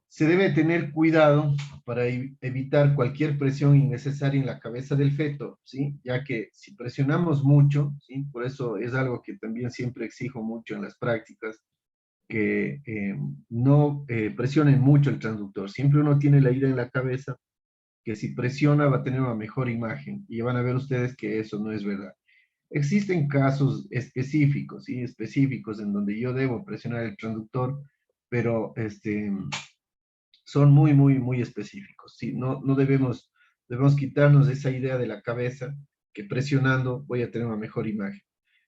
Se debe tener cuidado para evitar cualquier presión innecesaria en la cabeza del feto, ¿sí? Ya que si presionamos mucho, ¿sí? Por eso es algo que también siempre exijo mucho en las prácticas, que no presionen mucho el transductor. Siempre uno tiene la idea en la cabeza que si presiona va a tener una mejor imagen, y van a ver ustedes que eso no es verdad. Existen casos específicos, ¿sí? Específicos en donde yo debo presionar el transductor, pero son muy específicos, ¿sí? No debemos quitarnos esa idea de la cabeza que presionando voy a tener una mejor imagen.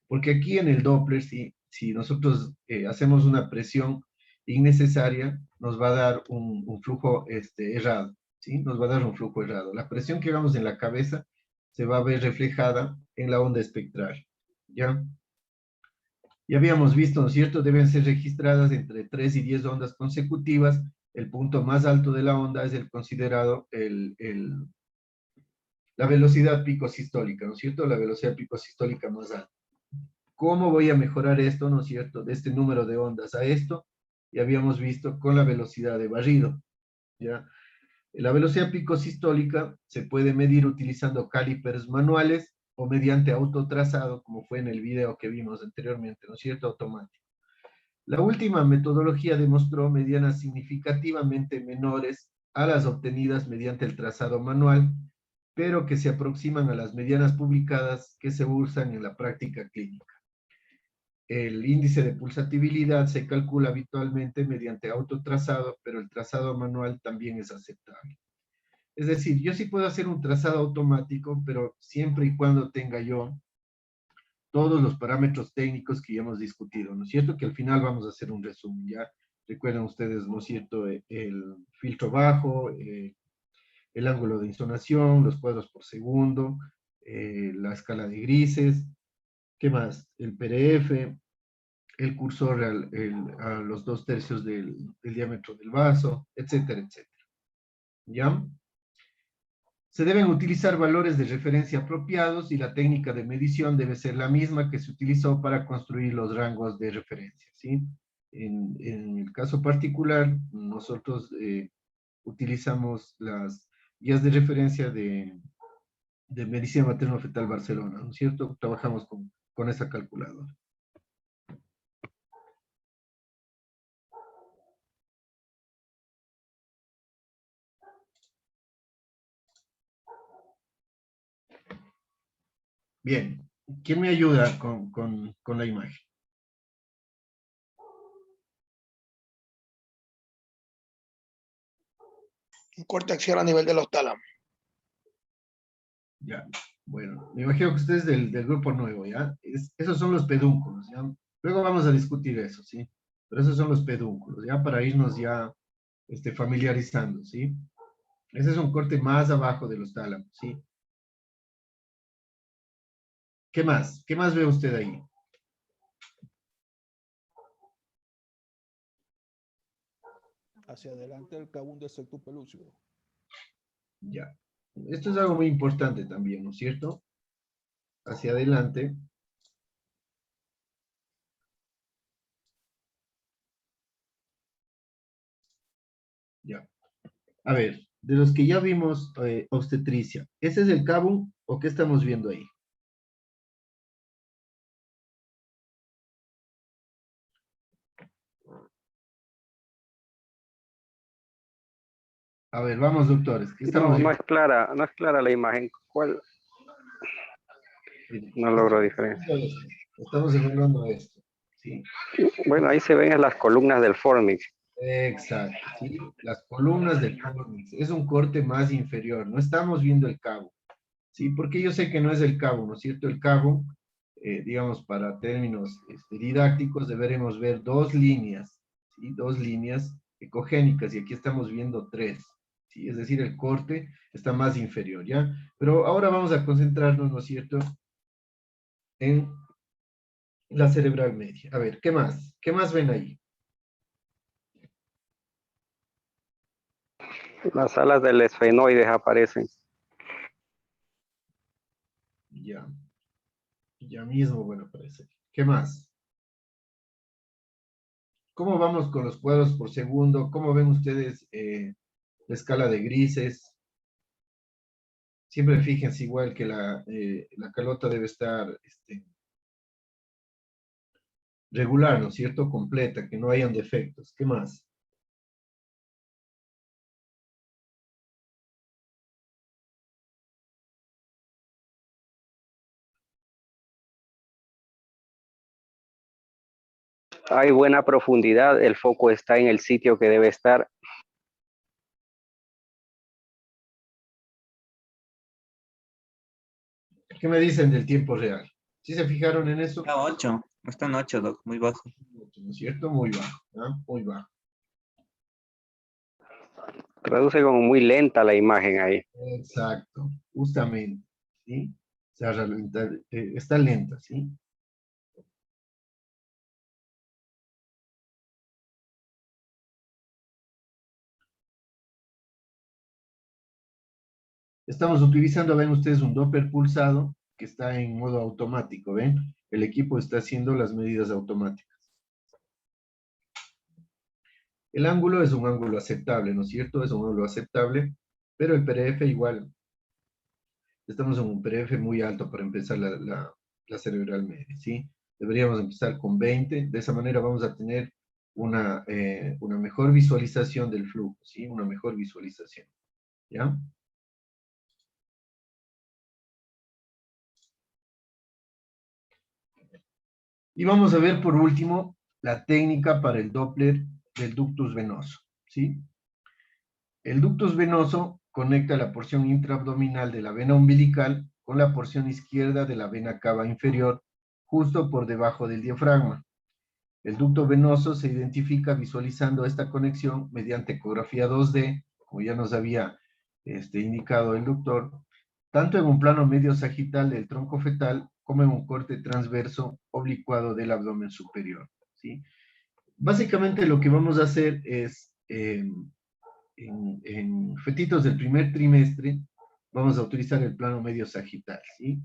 Porque aquí en el Doppler, si nosotros hacemos una presión innecesaria, nos va a dar un flujo errado, ¿sí? Nos va a dar un flujo errado. La presión que hagamos en la cabeza se va a ver reflejada en la onda espectral, ¿ya? Ya habíamos visto, ¿no es cierto? Deben ser registradas entre 3 y 10 ondas consecutivas. El punto más alto de la onda es el considerado la velocidad pico sistólica, ¿no es cierto? La velocidad pico sistólica más alta. ¿Cómo voy a mejorar esto, no es cierto? De este número de ondas a esto, ya habíamos visto con la velocidad de barrido, ¿ya? La velocidad pico sistólica se puede medir utilizando calipers manuales o mediante autotrazado, como fue en el video que vimos anteriormente, ¿no es cierto? Automático. La última metodología demostró medianas significativamente menores a las obtenidas mediante el trazado manual, pero que se aproximan a las medianas publicadas que se usan en la práctica clínica. El índice de pulsatividad se calcula habitualmente mediante autotrazado, pero el trazado manual también es aceptable. Es decir, yo sí puedo hacer un trazado automático, pero siempre y cuando tenga yo todos los parámetros técnicos que ya hemos discutido, ¿no es cierto? Que al final vamos a hacer un resumen, ¿ya? Recuerden ustedes, ¿no es cierto? El filtro bajo, el ángulo de insonación, los cuadros por segundo, la escala de grises, ¿qué más? El PRF, el cursor a los 2/3 del diámetro del vaso, etcétera, etcétera. ¿Ya? Se deben utilizar valores de referencia apropiados y la técnica de medición debe ser la misma que se utilizó para construir los rangos de referencia, ¿sí? En el caso particular, nosotros utilizamos las guías de referencia de Medicina Materno-Fetal Barcelona, ¿no es cierto? Trabajamos con esa calculadora. Bien, ¿quién me ayuda con la imagen? Un corte axial a nivel de los tálamos. Ya, bueno, me imagino que ustedes del grupo nuevo, ¿ya? Esos son los pedúnculos, ¿ya? Luego vamos a discutir eso, ¿sí? Pero esos son los pedúnculos, ¿ya? Para irnos ya familiarizando, ¿sí? Ese es un corte más abajo de los tálamos, ¿sí? ¿Qué más? ¿Qué más ve usted ahí? Hacia adelante el cabum del septum pelúcido. Ya. Esto es algo muy importante también, ¿no es cierto? Hacia adelante. Ya. A ver, de los que ya vimos obstetricia, ¿ese es el cabum o qué estamos viendo ahí? A ver, vamos, doctores. ¿Qué estamos No viendo? no es clara la imagen. ¿Cuál? No logro diferenciar. Estamos evaluando esto, ¿sí? Bueno, ahí se ven las columnas del Formix. Exacto, ¿sí? Las columnas del Formix. Es un corte más inferior. No estamos viendo el cabo, ¿sí? Porque yo sé que no es el cabo, ¿no es cierto? El cabo, digamos, para términos didácticos, deberemos ver dos líneas, ¿sí? Dos líneas ecogénicas, y aquí estamos viendo tres, ¿sí? Es decir, el corte está más inferior, ¿ya? Pero ahora vamos a concentrarnos, ¿no es cierto?, en la cerebral media. A ver, ¿qué más? ¿Qué más ven ahí? Las alas del esfenoides aparecen. Ya. Ya mismo, bueno, parece. ¿Qué más? ¿Cómo vamos con los cuadros por segundo? ¿Cómo ven ustedes la escala de grises? Siempre fíjense igual que la calota debe estar regular, ¿no es cierto? Completa, que no hayan defectos. ¿Qué más? Hay buena profundidad, el foco está en el sitio que debe estar. ¿Qué me dicen del tiempo real? ¿Sí se fijaron en eso? Está 8, está en 8, Doc, muy bajo. ¿No es cierto? Muy bajo, ¿ah? Muy bajo. Traduce como muy lenta la imagen ahí. Exacto, justamente, ¿sí? O sea, está lenta, ¿sí? Estamos utilizando, ven ustedes, un Doppler pulsado que está en modo automático, ¿ven? El equipo está haciendo las medidas automáticas. El ángulo es un ángulo aceptable, ¿no es cierto? Es un ángulo aceptable, pero el PDF igual. Estamos en un PDF muy alto para empezar la cerebral media, ¿sí? Deberíamos empezar con 20, de esa manera vamos a tener una mejor visualización del flujo, ¿sí? Una mejor visualización, ¿ya? Y vamos a ver por último la técnica para el Doppler del ductus venoso, ¿sí? El ductus venoso conecta la porción intraabdominal de la vena umbilical con la porción izquierda de la vena cava inferior, justo por debajo del diafragma. El ducto venoso se identifica visualizando esta conexión mediante ecografía 2D, como ya nos había indicado el doctor, tanto en un plano medio sagital del tronco fetal como en un corte transverso oblicuado del abdomen superior, ¿sí? Básicamente lo que vamos a hacer es, en fetitos del primer trimestre, vamos a utilizar el plano medio sagital, ¿sí?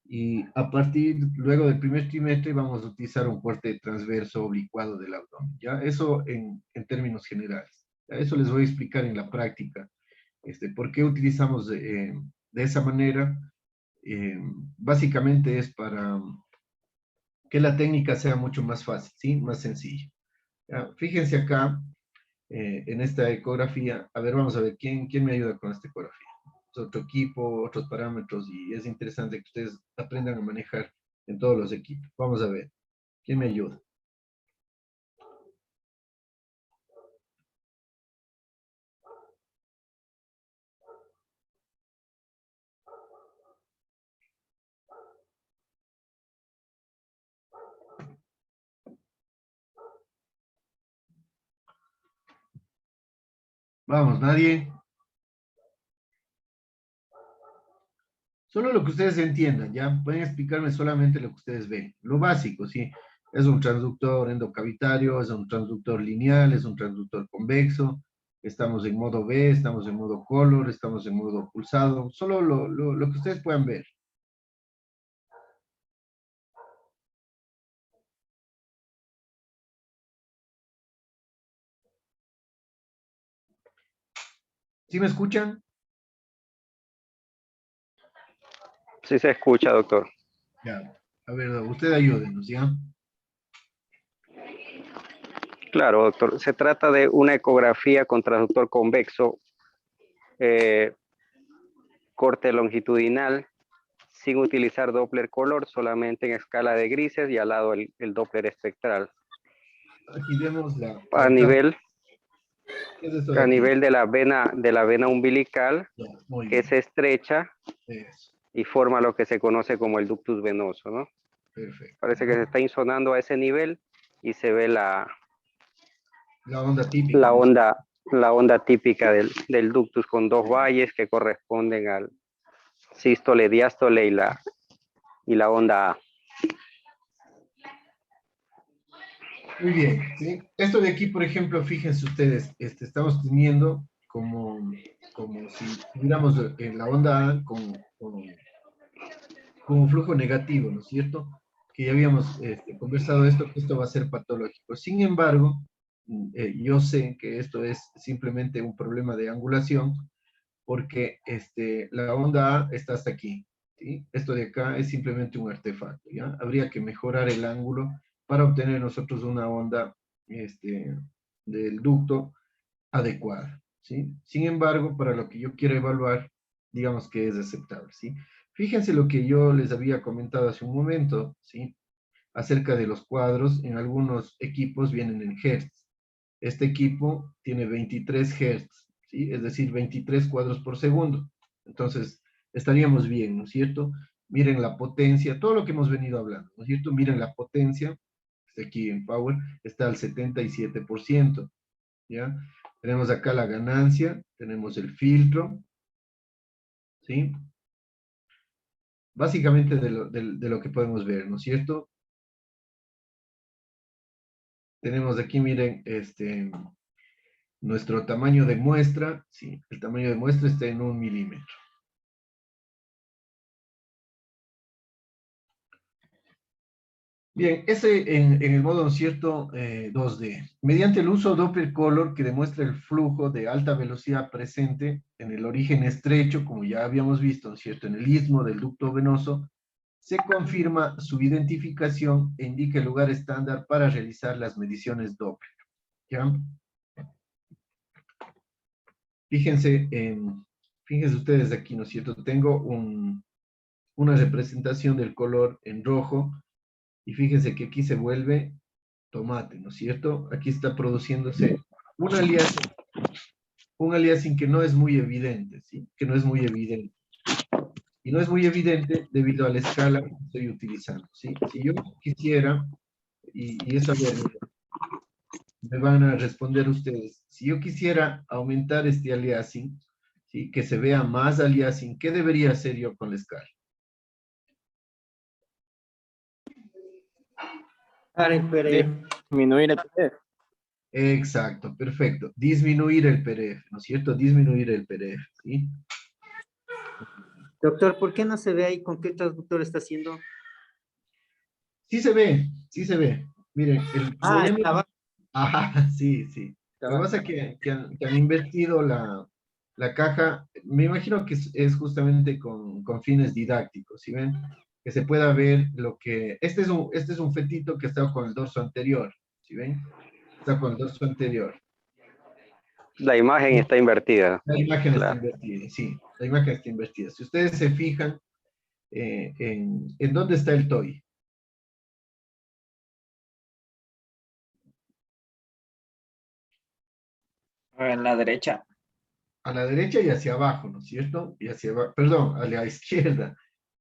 Y a partir, luego del primer trimestre, vamos a utilizar un corte transverso oblicuado del abdomen, ¿ya? Eso en términos generales. ¿Ya? Eso les voy a explicar en la práctica. ¿Por qué utilizamos de esa manera? Básicamente es para que la técnica sea mucho más fácil, ¿sí? Más sencilla. ¿Ya? Fíjense acá, en esta ecografía. A ver, vamos a ver, ¿quién me ayuda con esta ecografía? Es otro equipo, otros parámetros, y es interesante que ustedes aprendan a manejar en todos los equipos. Vamos a ver, ¿quién me ayuda? Vamos, nadie. Solo lo que ustedes entiendan, ¿ya? Pueden explicarme solamente lo que ustedes ven. Lo básico, ¿sí? Es un transductor endocavitario, es un transductor lineal, es un transductor convexo. Estamos en modo B, estamos en modo color, estamos en modo pulsado. Solo lo que ustedes puedan ver. ¿Sí me escuchan? Sí se escucha, doctor. Ya. A ver, usted ayúdenos, ¿ya? Claro, doctor. Se trata de una ecografía con transductor convexo, corte longitudinal, sin utilizar Doppler color, solamente en escala de grises y al lado el Doppler espectral. Aquí vemos A nivel, ¿qué es esto de a aquí? nivel de la vena umbilical, Ya, muy que bien. se estrecha Eso, y forma lo que se conoce como el ductus venoso, ¿no? perfecto. Parece que se está insonando a ese nivel y se ve la onda típica. la onda típica del ductus con dos valles que corresponden al sístole, diástole y la onda A. Muy bien, ¿sí? Esto de aquí, por ejemplo, fíjense ustedes, estamos teniendo como si tuviéramos la onda A con un flujo negativo, ¿no es cierto? Que ya habíamos conversado esto, que esto va a ser patológico. Sin embargo, yo sé que esto es simplemente un problema de angulación, porque la onda A está hasta aquí, ¿sí? Esto de acá es simplemente un artefacto, ¿ya? Habría que mejorar el ángulo para obtener nosotros una onda del ducto adecuada, ¿sí? Sin embargo, para lo que yo quiero evaluar, digamos que es aceptable, ¿sí? Fíjense lo que yo les había comentado hace un momento, ¿sí? Acerca de los cuadros, en algunos equipos vienen en Hertz. Este equipo tiene 23 Hertz, ¿sí? Es decir, 23 cuadros por segundo. Entonces, estaríamos bien, ¿no es cierto? miren la potencia, todo lo que hemos venido hablando, ¿no es cierto? Miren la potencia, aquí en Power, está al 77%, ¿ya? Tenemos acá la ganancia, tenemos el filtro, ¿sí? Básicamente de lo que podemos ver, ¿no es cierto? Tenemos aquí, miren, nuestro tamaño de muestra, sí, el tamaño de muestra está en 1 milímetro. Bien, ese en el modo, ¿no es cierto?, 2D. Mediante el uso Doppler Color, que demuestra el flujo de alta velocidad presente en el origen estrecho, como ya habíamos visto, ¿no es cierto?, en el istmo del ducto venoso, se confirma su identificación e indica el lugar estándar para realizar las mediciones Doppler. ¿Ya? Fíjense, fíjense ustedes aquí, ¿no es cierto? Tengo una representación del color en rojo, y fíjense que aquí se vuelve tomate, ¿no es cierto? Aquí está produciéndose un aliasing que no es muy evidente, ¿sí? Que no es muy evidente. Y no es muy evidente debido a la escala que estoy utilizando, ¿sí? Si yo quisiera, y eso me van a responder ustedes, si yo quisiera aumentar este aliasing, ¿sí? Que se vea más aliasing, ¿qué debería hacer yo con la escala? Disminuir el PDF. Exacto, perfecto. Disminuir el PDF, ¿no es cierto? Disminuir el PDF, ¿sí? Doctor, ¿por qué no se ve ahí con qué traductor está haciendo? Sí se ve, sí se ve. Miren, el problema... estaba. Ajá, sí, sí. Lo que pasa es que han invertido la caja, me imagino que es justamente con fines didácticos, ¿sí ven? Que se pueda ver lo que... Este es un fetito que está con el dorso anterior, ¿sí ven? Está con el dorso anterior. La imagen está invertida. La imagen está Claro. invertida, sí. La imagen está invertida. Si ustedes se fijan en dónde está el TOI. En la derecha. A la derecha y hacia abajo, ¿no es cierto? Y hacia abajo, perdón, a la izquierda.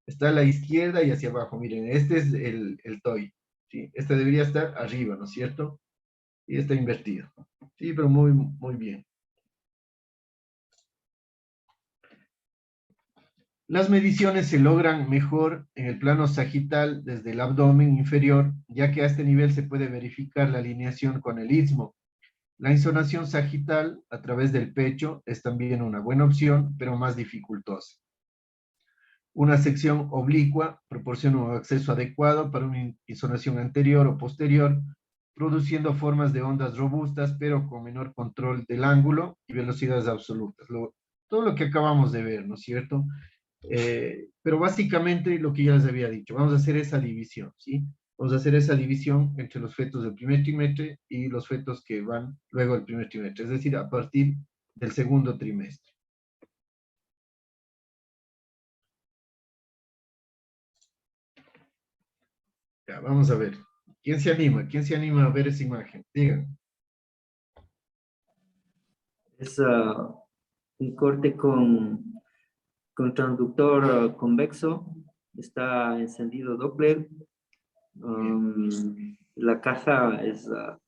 Está a la izquierda y hacia abajo. Miren, este es el TOI. ¿Sí? Este debería estar arriba, ¿no es cierto? Y está invertido. Sí, pero muy, muy bien. Las mediciones se logran mejor en el plano sagital desde el abdomen inferior, ya que a este nivel se puede verificar la alineación con el istmo. La insonación sagital a través del pecho es también una buena opción, pero más dificultosa. Una sección oblicua proporciona un acceso adecuado para una insonación anterior o posterior, produciendo formas de ondas robustas, pero con menor control del ángulo y velocidades absolutas. Todo lo que acabamos de ver, ¿no es cierto? Pero básicamente lo que ya les había dicho, vamos a hacer esa división, ¿sí? Vamos a hacer esa división entre los fetos del primer trimestre y los fetos que van luego del primer trimestre, es decir, a partir del segundo trimestre. Ya, vamos a ver. ¿Quién se anima? ¿Quién se anima a ver esa imagen? Digan. Es un corte con transductor convexo. Está encendido Doppler. La caja es la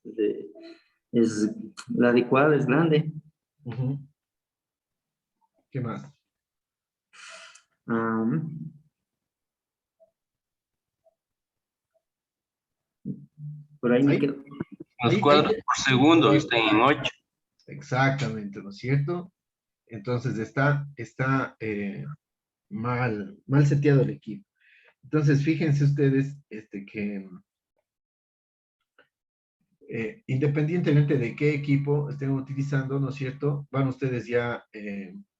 adecuada, es grande. ¿Qué más? Por ahí me quedo. Los cuadros por segundo están en 8. Exactamente, ¿no es cierto? Entonces está mal seteado el equipo. Entonces, fíjense ustedes que independientemente de qué equipo estén utilizando, ¿no es cierto? Van ustedes ya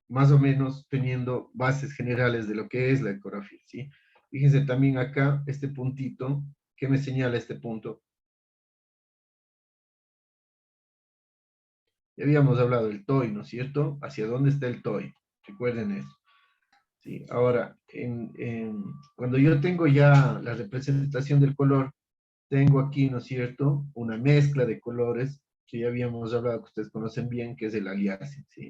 más o menos teniendo bases generales de lo que es la ecografía, ¿sí? Fíjense también acá, este puntito, ¿qué me señala este punto? Ya habíamos hablado del TOI, ¿no es cierto? ¿Hacia dónde está el TOI? Recuerden eso. Sí, ahora, cuando yo tengo ya la representación del color, tengo aquí, ¿no es cierto?, una mezcla de colores que ya habíamos hablado, que ustedes conocen bien, que es el aliasing, ¿sí?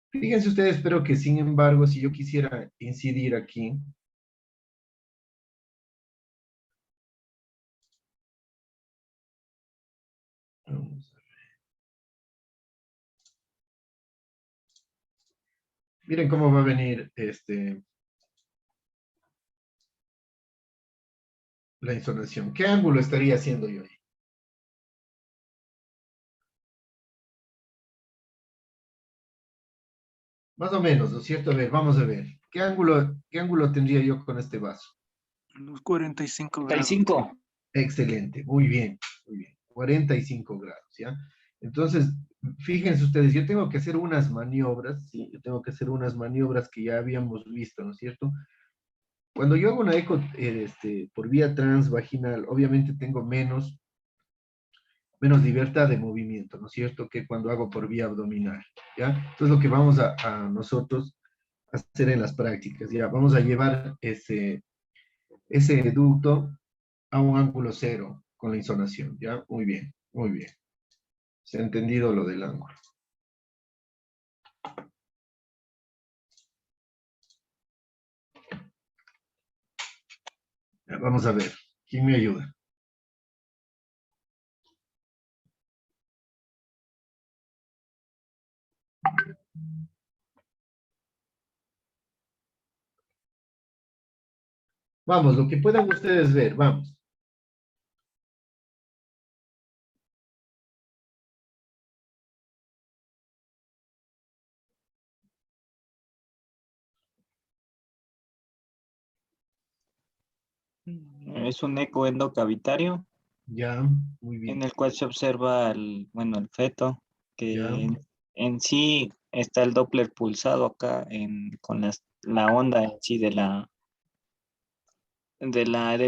Fíjense ustedes, pero que sin embargo, si yo quisiera incidir aquí, Vamos a ver. Miren cómo va a venir la insolación. ¿Qué ángulo estaría haciendo yo ahí? Más o menos, ¿no es cierto? A ver, vamos a ver. ¿Qué ángulo tendría yo con este vaso? Los 45 grados. 35. Excelente, muy bien, muy bien. 45 grados, ¿ya? Entonces, fíjense ustedes, yo tengo que hacer unas maniobras, ¿sí? Yo tengo que hacer unas maniobras que ya habíamos visto, ¿no es cierto? Cuando yo hago una eco por vía transvaginal, obviamente tengo menos libertad de movimiento, ¿no es cierto?, que cuando hago por vía abdominal, ¿ya? Entonces, lo que vamos a nosotros hacer en las prácticas, ¿ya? Vamos a llevar ese ducto a un ángulo cero con la insonación, ¿ya? Muy bien, muy bien. Se ha entendido lo del ángulo. Ya, vamos a ver, ¿quién me ayuda? Vamos, lo que puedan ustedes ver, vamos. Es un eco endocavitario Ya, muy bien. en el cual se observa el feto, que Ya. en sí está el Doppler pulsado acá con la onda en sí del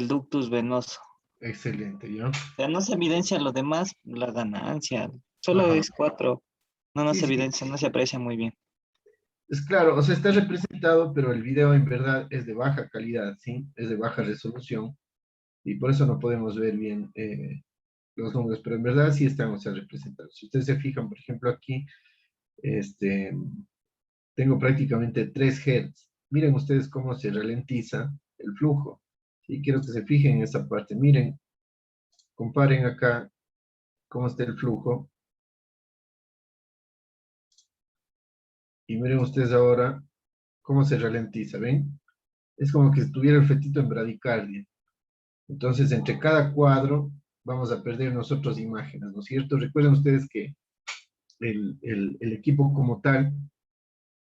ductus venoso. Excelente, ¿ya? O sea, no se evidencia lo demás, la ganancia. Solo Ajá. es 4. No Sí, se sí. evidencia, no se aprecia muy bien. Es claro, o sea, está representado, pero el video en verdad es de baja calidad, ¿sí? Es de baja resolución, y por eso no podemos ver bien los números, pero en verdad sí están, o sea, representados. Si ustedes se fijan, por ejemplo, aquí, tengo prácticamente 3 Hz. Miren ustedes cómo se ralentiza el flujo. Y quiero que se fijen en esa parte. Miren, comparen acá cómo está el flujo. Y miren ustedes ahora cómo se ralentiza, ¿ven? Es como que tuviera el fetito en bradicardia. Entonces, entre cada cuadro vamos a perder nosotros imágenes, ¿no es cierto? Recuerden ustedes que el equipo como tal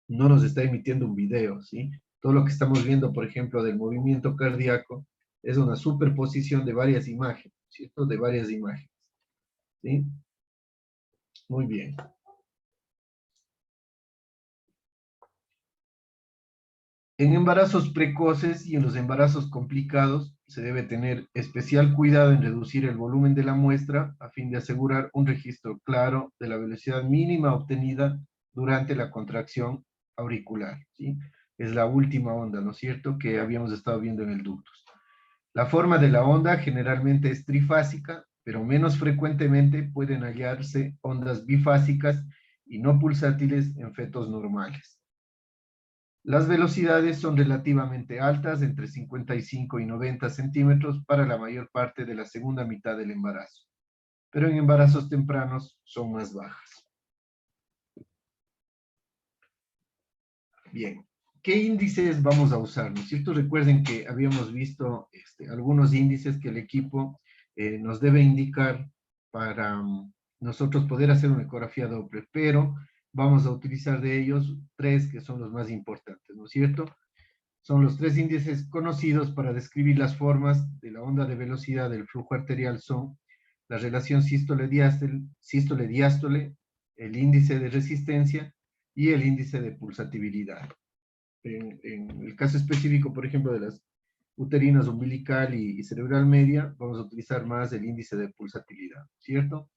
no nos está emitiendo un video, ¿sí? Todo lo que estamos viendo, por ejemplo, del movimiento cardíaco, es una superposición de varias imágenes, ¿cierto? De varias imágenes, ¿sí? Muy bien. En embarazos precoces y en los embarazos complicados se debe tener especial cuidado en reducir el volumen de la muestra a fin de asegurar un registro claro de la velocidad mínima obtenida durante la contracción auricular, ¿sí? Es la última onda, ¿no es cierto?, que habíamos estado viendo en el ductus. La forma de la onda generalmente es trifásica, pero menos frecuentemente pueden hallarse ondas bifásicas y no pulsátiles en fetos normales. Las velocidades son relativamente altas, entre 55 y 90 centímetros para la mayor parte de la segunda mitad del embarazo, pero en embarazos tempranos son más bajas. Bien, ¿qué índices vamos a usar? ¿No es cierto? Recuerden que habíamos visto algunos índices que el equipo nos debe indicar para nosotros poder hacer una ecografía Doppler, pero vamos a utilizar de ellos 3 que son los más importantes, ¿no es cierto? Son los 3 índices conocidos para describir las formas de la onda de velocidad del flujo arterial. Son la relación sístole-diástole, el índice de resistencia y el índice de pulsatividad. En el caso específico, por ejemplo, de las uterinas umbilical y cerebral media, vamos a utilizar más el índice de pulsatividad, ¿cierto?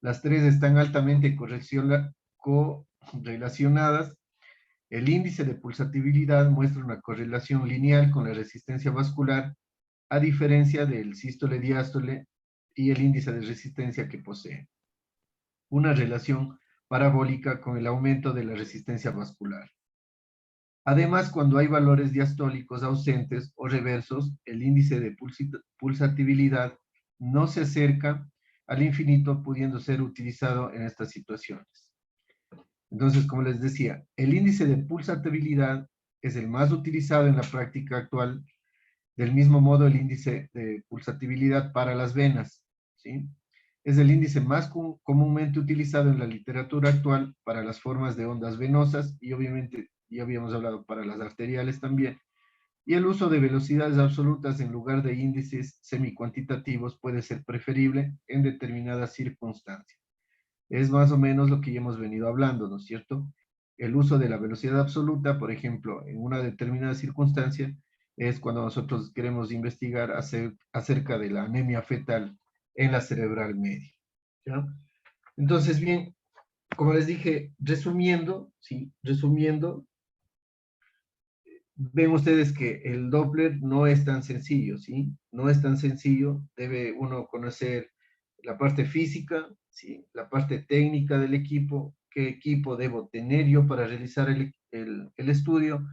Las 3 están altamente correlacionadas. El índice de pulsatividad muestra una correlación lineal con la resistencia vascular, a diferencia del sístole-diástole y el índice de resistencia que posee una relación parabólica con el aumento de la resistencia vascular. Además, cuando hay valores diastólicos ausentes o reversos, el índice de pulsatividad no se acerca al infinito, pudiendo ser utilizado en estas situaciones. Entonces, como les decía, el índice de pulsatividad es el más utilizado en la práctica actual. Del mismo modo, el índice de pulsatividad para las venas, ¿sí? Es el índice más comúnmente utilizado en la literatura actual para las formas de ondas venosas y obviamente ya habíamos hablado para las arteriales también. Y el uso de velocidades absolutas en lugar de índices semicuantitativos puede ser preferible en determinadas circunstancias. Es más o menos lo que ya hemos venido hablando, ¿no es cierto? El uso de la velocidad absoluta, por ejemplo, en una determinada circunstancia, es cuando nosotros queremos investigar acerca de la anemia fetal en la cerebral media, ¿ya? Entonces, bien, como les dije, resumiendo, ¿sí? Resumiendo, ven ustedes que el Doppler no es tan sencillo, ¿sí? No es tan sencillo, debe uno conocer la parte física, ¿sí? La parte técnica del equipo, qué equipo debo tener yo para realizar el estudio,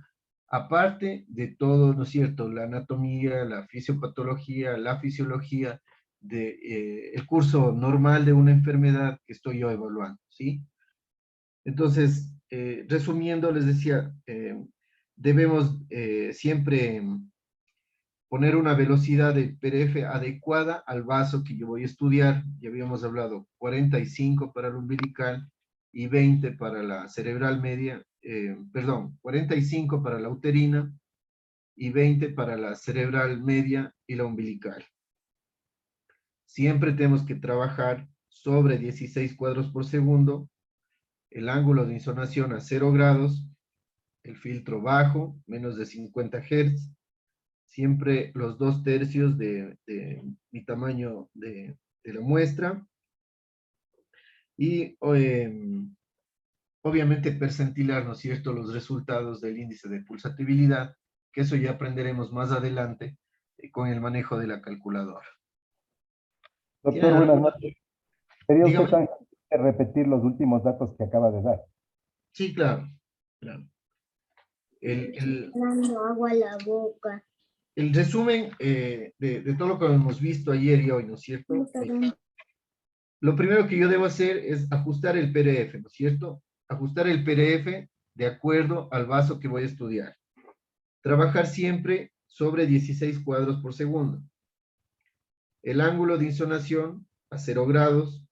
aparte de todo, ¿no es cierto? La anatomía, la fisiopatología, la fisiología, el curso normal de una enfermedad que estoy yo evaluando, ¿sí? Entonces, resumiendo, les decía, debemos siempre poner una velocidad de PRF adecuada al vaso que yo voy a estudiar. Ya habíamos hablado 45 para el umbilical y 20 para la cerebral media, perdón, 45 para la uterina y 20 para la cerebral media y la umbilical. Siempre tenemos que trabajar sobre 16 cuadros por segundo, el ángulo de insonación a 0 grados, el filtro bajo, menos de 50 Hz, siempre los 2/3 de mi tamaño de la muestra, y obviamente percentilar, ¿no es cierto?, los resultados del índice de pulsatividad, que eso ya aprenderemos más adelante con el manejo de la calculadora. Doctor, buenas noches. ¿Sería usted Dígame. tan gentil de repetir los últimos datos que acaba de dar? Sí, claro, claro. El Dando agua a la boca. resumen de todo lo que hemos visto ayer y hoy, ¿no es cierto? Lo primero que yo debo hacer es ajustar el PDF, ¿no es cierto? Ajustar el PDF de acuerdo al vaso que voy a estudiar. Trabajar siempre sobre 16 cuadros por segundo. El ángulo de insonación a 0 grados.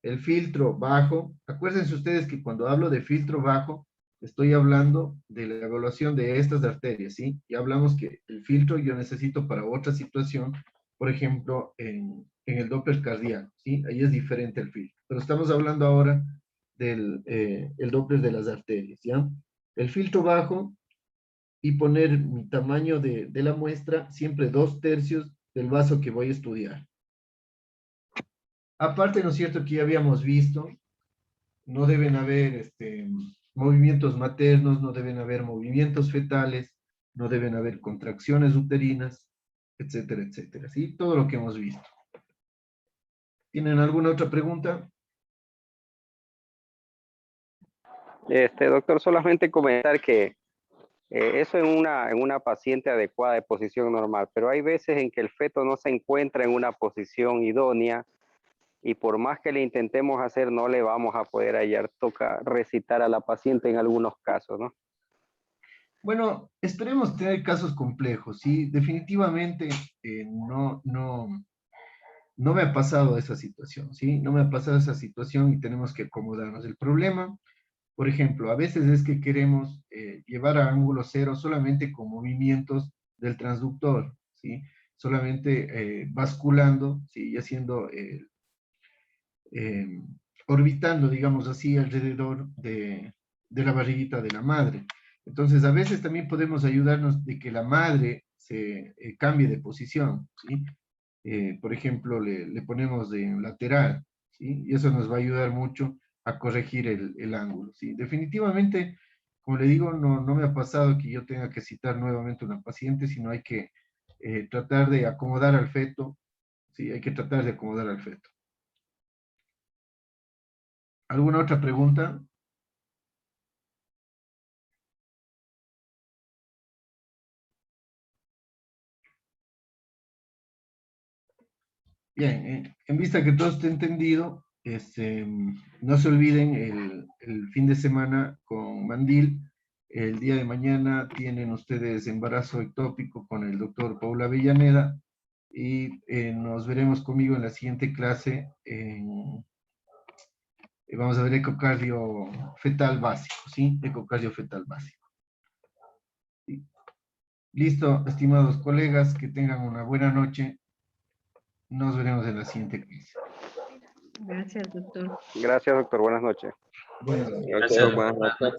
El filtro bajo. Acuérdense ustedes que cuando hablo de filtro bajo, estoy hablando de la evaluación de estas arterias, ¿sí? Y hablamos que el filtro yo necesito para otra situación, por ejemplo, en el Doppler cardíaco, ¿sí? Ahí es diferente el filtro. Pero estamos hablando ahora del el Doppler de las arterias, ¿ya? El filtro bajo y poner mi tamaño de la muestra siempre 2/3 del vaso que voy a estudiar. Aparte, ¿no es cierto?, que ya habíamos visto, no deben haber movimientos maternos, no deben haber movimientos fetales, no deben haber contracciones uterinas, etcétera, etcétera. ¿Sí? Todo lo que hemos visto. ¿Tienen alguna otra pregunta? Doctor, solamente comentar que eso en una paciente adecuada de posición normal, pero hay veces en que el feto no se encuentra en una posición idónea y por más que le intentemos hacer, no le vamos a poder hallar. Toca recitar a la paciente en algunos casos, ¿no? Bueno, esperemos tener casos complejos, ¿sí? Definitivamente no me ha pasado esa situación, ¿sí? No me ha pasado esa situación y tenemos que acomodarnos. El problema, por ejemplo, a veces es que queremos llevar a ángulo cero solamente con movimientos del transductor, ¿sí? Solamente basculando, ¿sí? Y haciendo, orbitando, digamos así, alrededor de la barriguita de la madre. Entonces, a veces también podemos ayudarnos de que la madre se cambie de posición, ¿sí? Por ejemplo, le ponemos de lateral, ¿sí? Y eso nos va a ayudar mucho a corregir el ángulo, ¿sí? Definitivamente, como le digo, no me ha pasado que yo tenga que citar nuevamente a una paciente, sino hay que tratar de acomodar al feto, ¿sí? Hay que tratar de acomodar al feto. ¿Alguna otra pregunta? Bien, en vista que todo esté entendido, no se olviden el fin de semana con Mandil. El día de mañana tienen ustedes embarazo ectópico con el doctor Paula Avellaneda y nos veremos conmigo en la siguiente clase. Vamos a ver ecocardio fetal básico, ¿sí? Ecocardio fetal básico. ¿Sí? Listo, estimados colegas, que tengan una buena noche. Nos veremos en la siguiente clase. Gracias, doctor. Gracias, doctor. Buenas noches. Buenas noches. Gracias, buenas noches.